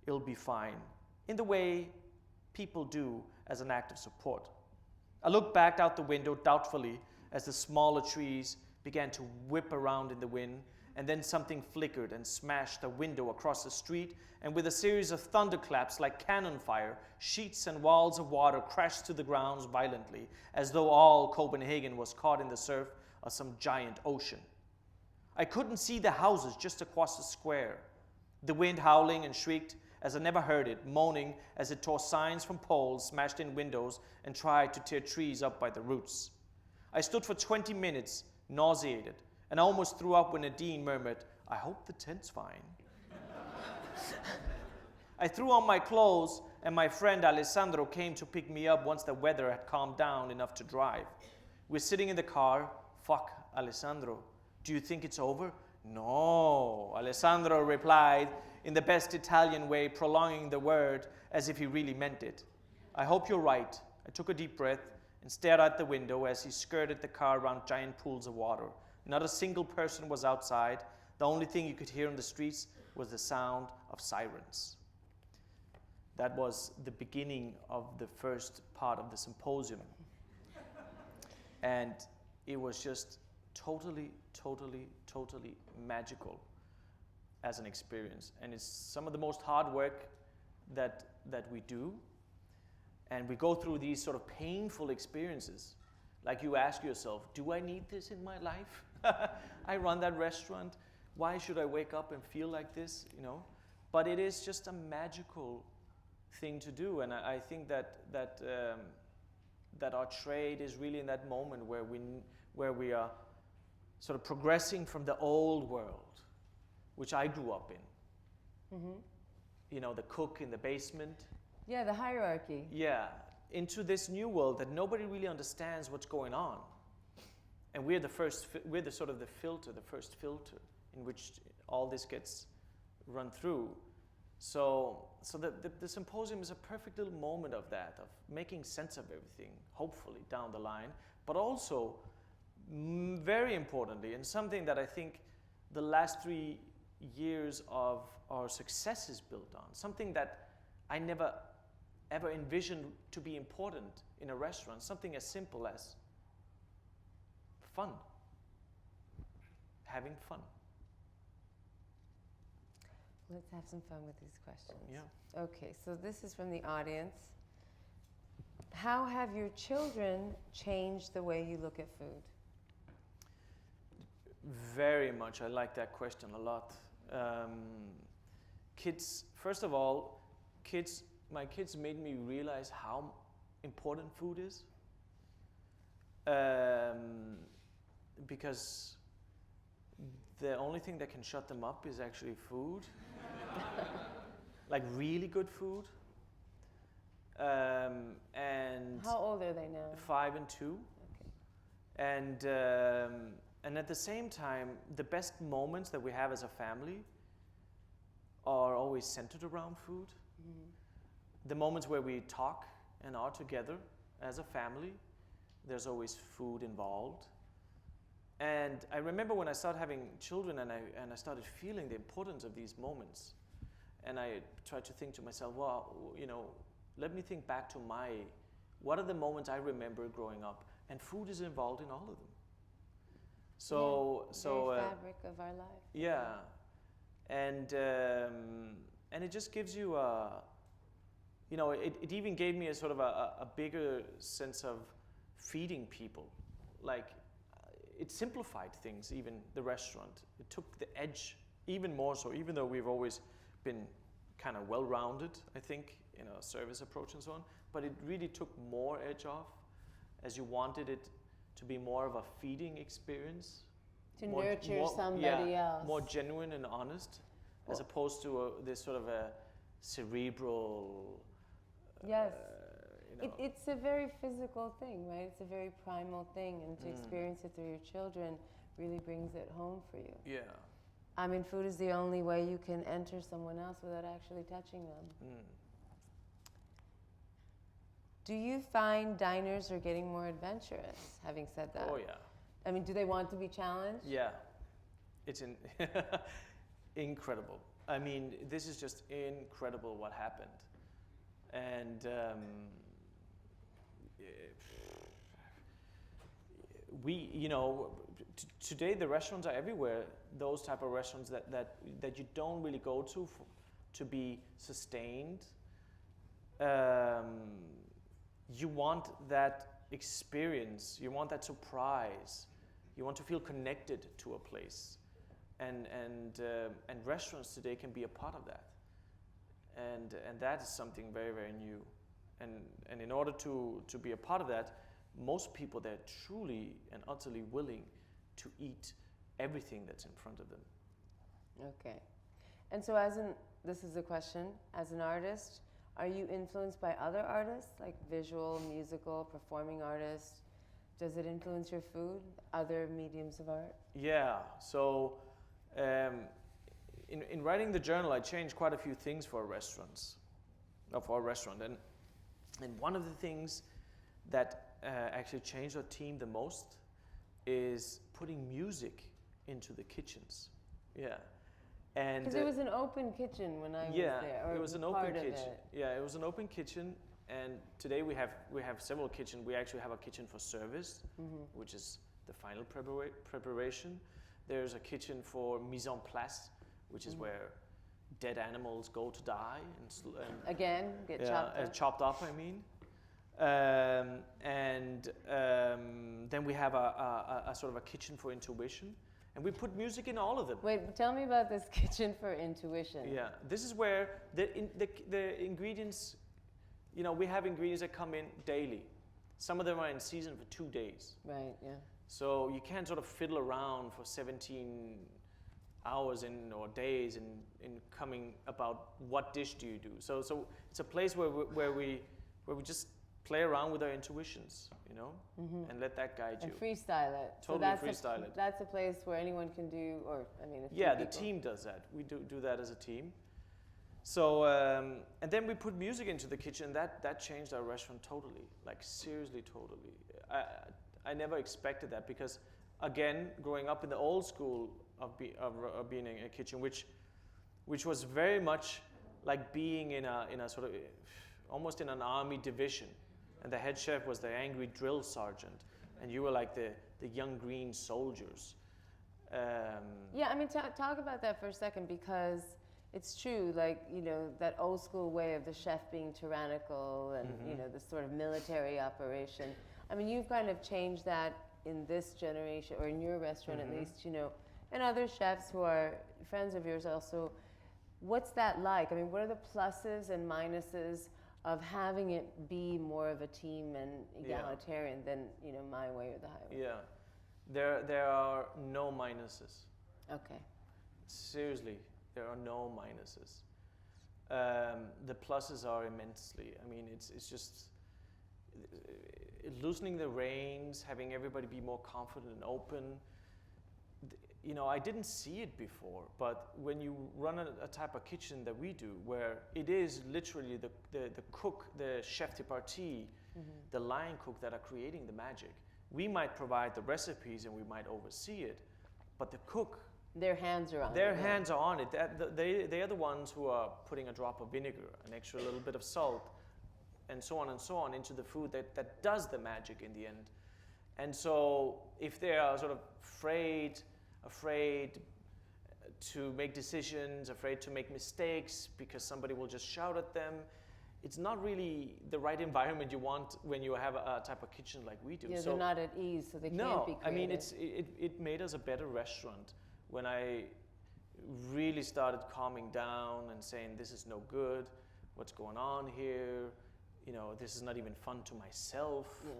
it'll be fine, in the way people do as an act of support. I looked back out the window doubtfully as the smaller trees began to whip around in the wind, and then something flickered and smashed a window across the street, and with a series of thunderclaps like cannon fire, sheets and walls of water crashed to the ground violently, as though all Copenhagen was caught in the surf of some giant ocean. I couldn't see the houses just across the square. The wind howling and shrieked as I never heard it, moaning as it tore signs from poles, smashed in windows, and tried to tear trees up by the roots. I stood for 20 minutes, nauseated, and I almost threw up when Nadine murmured, I hope the tent's fine. I threw on my clothes, and my friend Alessandro came to pick me up once the weather had calmed down enough to drive. We're sitting in the car. Fuck, Alessandro. Do you think it's over? No, Alessandro replied in the best Italian way, prolonging the word as if he really meant it. I hope you're right. I took a deep breath and stared out the window as he skirted the car around giant pools of water. Not a single person was outside. The only thing you could hear in the streets was the sound of sirens. That was the beginning of the first part of the symposium. And it was just totally magical as an experience. And it's some of the most hard work that we do. And we go through these sort of painful experiences. Like you ask yourself, do I need this in my life? I run that restaurant. Why should I wake up and feel like this? You know? But it is just a magical thing to do. And I think that our trade is really in that moment where we are sort of progressing from the old world, which I grew up in. Mm-hmm. You know, the cook in the basement. Yeah, the hierarchy. Yeah, into this new world that nobody really understands what's going on. and we're the first. We're the sort of the filter, the first filter in which all this gets run through. So the symposium is a perfect little moment of that, of making sense of everything, hopefully down the line, but also very importantly, and something that I think the last 3 years of our success is built on, something that I never ever envisioned to be important in a restaurant, something as simple as fun, having fun. Let's have some fun with these questions. Yeah. Okay, so this is from the audience. How have your children changed the way you look at food? Very much. I like that question a lot. Kids, first of all, my kids made me realize how important food is. Because the only thing that can shut them up is actually food. Like really good food. And how old are they now? 5 and 2. Okay. And at the same time, the best moments that we have as a family are always centered around food. Mm-hmm. The moments where we talk and are together as a family, there's always food involved. And I remember when I started having children and I started feeling the importance of these moments. And I tried to think to myself, well, let me think back to what are the moments I remember growing up? And food is involved in all of them. Very fabric of our life. Yeah, and it just gives you it even gave me a sort of a bigger sense of feeding people. Like, it simplified things, even the restaurant. It took the edge even more so, even though we've always been kind of well-rounded, I think, in our service approach and so on, but it really took more edge off, as you wanted it to be more of a feeding experience. To nurture somebody else. More genuine and honest, as opposed to this sort of a cerebral... Yes. It's a very physical thing, right? It's a very primal thing, and to experience it through your children really brings it home for you. Yeah. I mean, food is the only way you can enter someone else without actually touching them. Do you find diners are getting more adventurous, having said that? Oh, yeah. I mean, do they want to be challenged? Yeah. It's incredible. I mean, this is just incredible what happened. And today the restaurants are everywhere, those type of restaurants that you don't really go to be sustained. You want that experience, you want that surprise, you want to feel connected to a place, and restaurants today can be a part of that, and that is something very, very new, and in order to be a part of that, most people, they're truly and utterly willing to eat everything that's in front of them. Okay, and so this is a question, as an artist, are you influenced by other artists, like visual, musical, performing artists? Does it influence your food, other mediums of art? Yeah, so in writing the journal, I changed quite a few things for our restaurant. And one of the things that actually changed our team the most is putting music into the kitchens. Yeah. Because it was an open kitchen when I was there. Or it was an open kitchen. Yeah, it was an open kitchen, and today we have several kitchens. We actually have a kitchen for service, which is the final preparation. There's a kitchen for mise en place, which is where dead animals go to die and again get chopped up. I mean, then we have a sort of a kitchen for intuition. And we put music in all of them. Wait, tell me about this kitchen for intuition. Yeah, this is where the ingredients, we have ingredients that come in daily. Some of them are in season for 2 days. Right, yeah. So you can't sort of fiddle around for 17 hours or days in coming about what dish do you do. So it's a place where we just play around with our intuitions, you know, and let that guide you. And freestyle it. Totally freestyle it. That's a place where anyone can do, or I mean, if Yeah, two the people. team does that. We do that as a team. So, and then we put music into the kitchen. That changed our restaurant totally, like seriously totally. I never expected that because, again, growing up in the old school of being in a kitchen, which was very much like being in a sort of, almost in an army division. And the head chef was the angry drill sergeant, and you were like the young green soldiers. Yeah, I mean, talk about that for a second, because it's true, like, you know, that old school way of the chef being tyrannical and, you know, this sort of military operation. I mean, you've kind of changed that in this generation, or in your restaurant at least, you know, and other chefs who are friends of yours also. What's that like? I mean, what are the pluses and minuses of having it be more of a team and egalitarian than, you know, my way or the highway? Yeah, there are no minuses. Okay. Seriously, there are no minuses. The pluses are immensely. I mean, it's just loosening the reins, having everybody be more confident and open. You know, I didn't see it before, but when you run a type of kitchen that we do, where it is literally the cook, the chef de partie, the line cook that are creating the magic. We might provide the recipes and we might oversee it, but the cook, their hands are on it. Their hands are on it. They are the ones who are putting a drop of vinegar, an extra little bit of salt, and so on into the food that does the magic in the end. And so if they are sort of afraid to make decisions, afraid to make mistakes because somebody will just shout at them, it's not really the right environment you want when you have a type of kitchen like we do. Yeah, so they're not at ease, so they can't be creative. I mean, it made us a better restaurant when I really started calming down and saying, this is no good, what's going on here, you know, this is not even fun to myself. Yeah.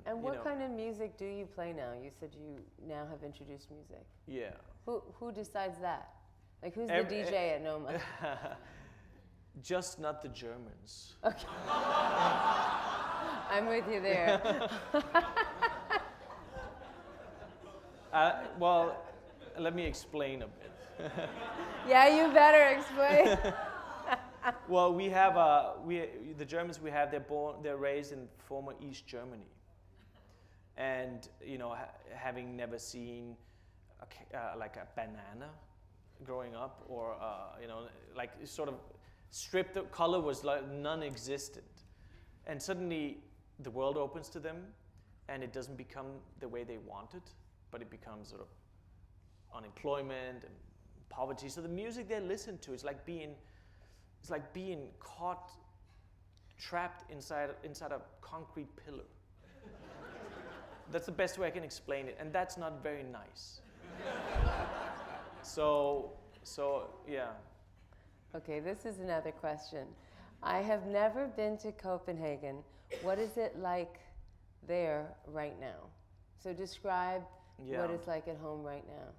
And what kind of music do you play now? You said you now have introduced music. Yeah. Who decides that? Like, who's the DJ at Noma? Just not the Germans. Okay. I'm with you there. Well, let me explain a bit. Yeah, you better explain. Well, the Germans we have, they're raised in former East Germany, and you know, having never seen like a banana growing up, or you know, like sort of stripped. The color was like non-existent, and suddenly the world opens to them, and it doesn't become the way they want it, but it becomes sort of unemployment and poverty. So the music they listen to is like being caught, trapped inside a concrete pillar. That's the best way I can explain it, and that's not very nice. So yeah. Okay, this is another question. I have never been to Copenhagen. What is it like there right now? So describe what it's like at home right now.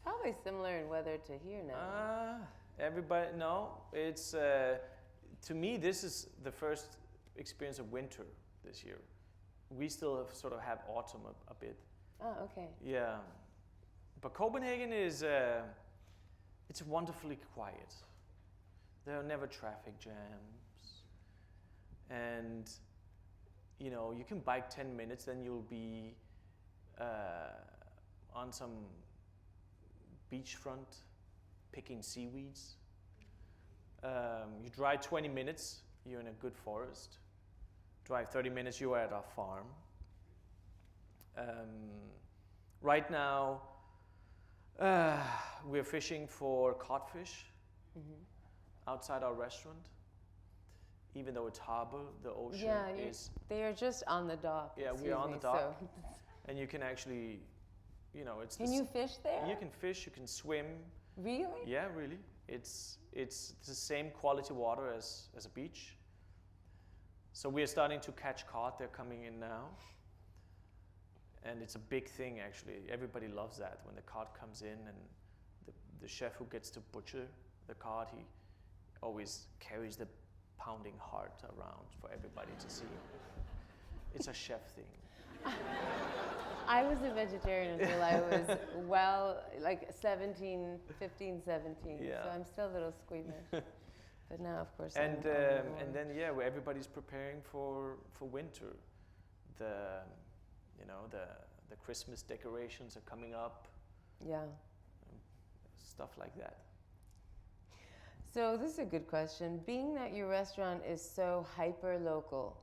Probably similar in weather to here now. Everybody, no. It's to me, this is the first experience of winter this year. We still sort of have autumn a bit. Oh, okay. Yeah, but Copenhagen is it's wonderfully quiet. There are never traffic jams, and you know, you can bike 10 minutes, then you'll be on some beachfront picking seaweeds. You drive 20 minutes, you're in a good forest. Drive 30 minutes, you are at a farm. Right now, we're fishing for codfish outside our restaurant. Even though it's harbor, the ocean is... They are just on the dock. Yeah, we are on the dock. So. And you can actually, you know, it's... Can you fish there? You can fish, you can swim. Really? Yeah, really. It's the same quality water as a beach. So we're starting to catch cod. They're coming in now. And it's a big thing, actually. Everybody loves that when the cod comes in, and the chef who gets to butcher the cod, he always carries the pounding heart around for everybody to see. It's a chef thing. I was a vegetarian until I was like 17. Yeah. So I'm still a little squeamish. But now, of course, And I'm then where everybody's preparing for winter. The the Christmas decorations are coming up. Yeah. Stuff like that. So this is a good question. Being that your restaurant is so hyper local,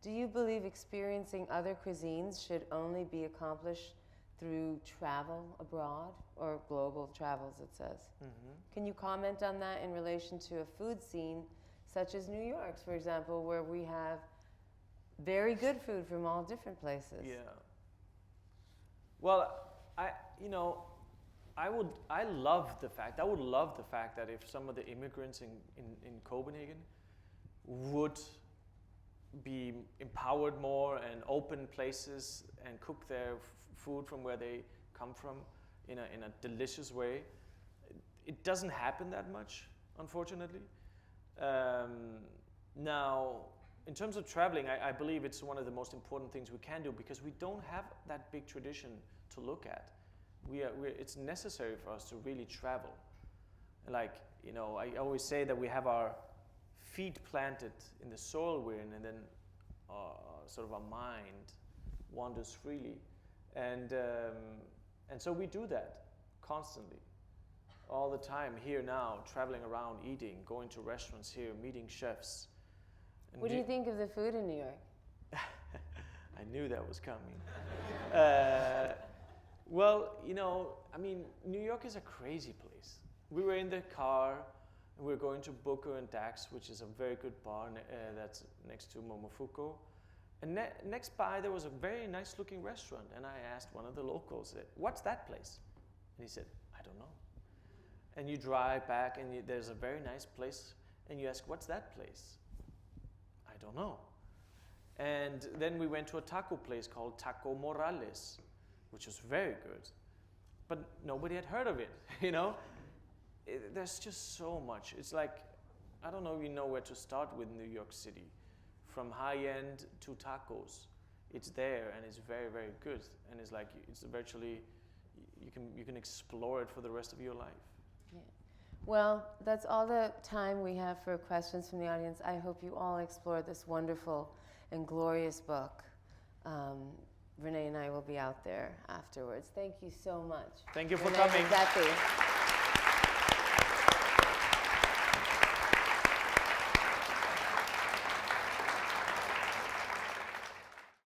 do you believe experiencing other cuisines should only be accomplished through travel abroad or global travels, it says? Mm-hmm. Can you comment on that in relation to a food scene such as New York's, for example, where we have very good food from all different places? Yeah. Well, I would love the fact that if some of the immigrants in Copenhagen would be empowered more and open places and cook their food from where they come from in a delicious way. It doesn't happen that much, unfortunately. Now, in terms of traveling, I believe it's one of the most important things we can do because we don't have that big tradition to look at. It's necessary for us to really travel. Like, I always say that we have our feet planted in the soil we're in, and then sort of our mind wanders freely. And so we do that constantly, all the time, here now, traveling around, eating, going to restaurants here, meeting chefs. And What do you think of the food in New York? I knew that was coming. Well, New York is a crazy place. We were in the car, and we were going to Booker and Dax, which is a very good bar that's next to Momofuku. And next by, there was a very nice-looking restaurant, and I asked one of the locals, "What's that place?" And he said, "I don't know." And you drive back, and there's a very nice place, and you ask, "What's that place?" "I don't know." And then we went to a taco place called Taco Morales, which was very good, but nobody had heard of it, There's just so much. It's like, I don't know if you know where to start with New York City. From high-end to tacos, it's there, and it's very, very good. And it's like, it's virtually, you can explore it for the rest of your life. Yeah. Well, that's all the time we have for questions from the audience. I hope you all explore this wonderful and glorious book. René and I will be out there afterwards. Thank you so much. Thank you for René coming. Redzepi.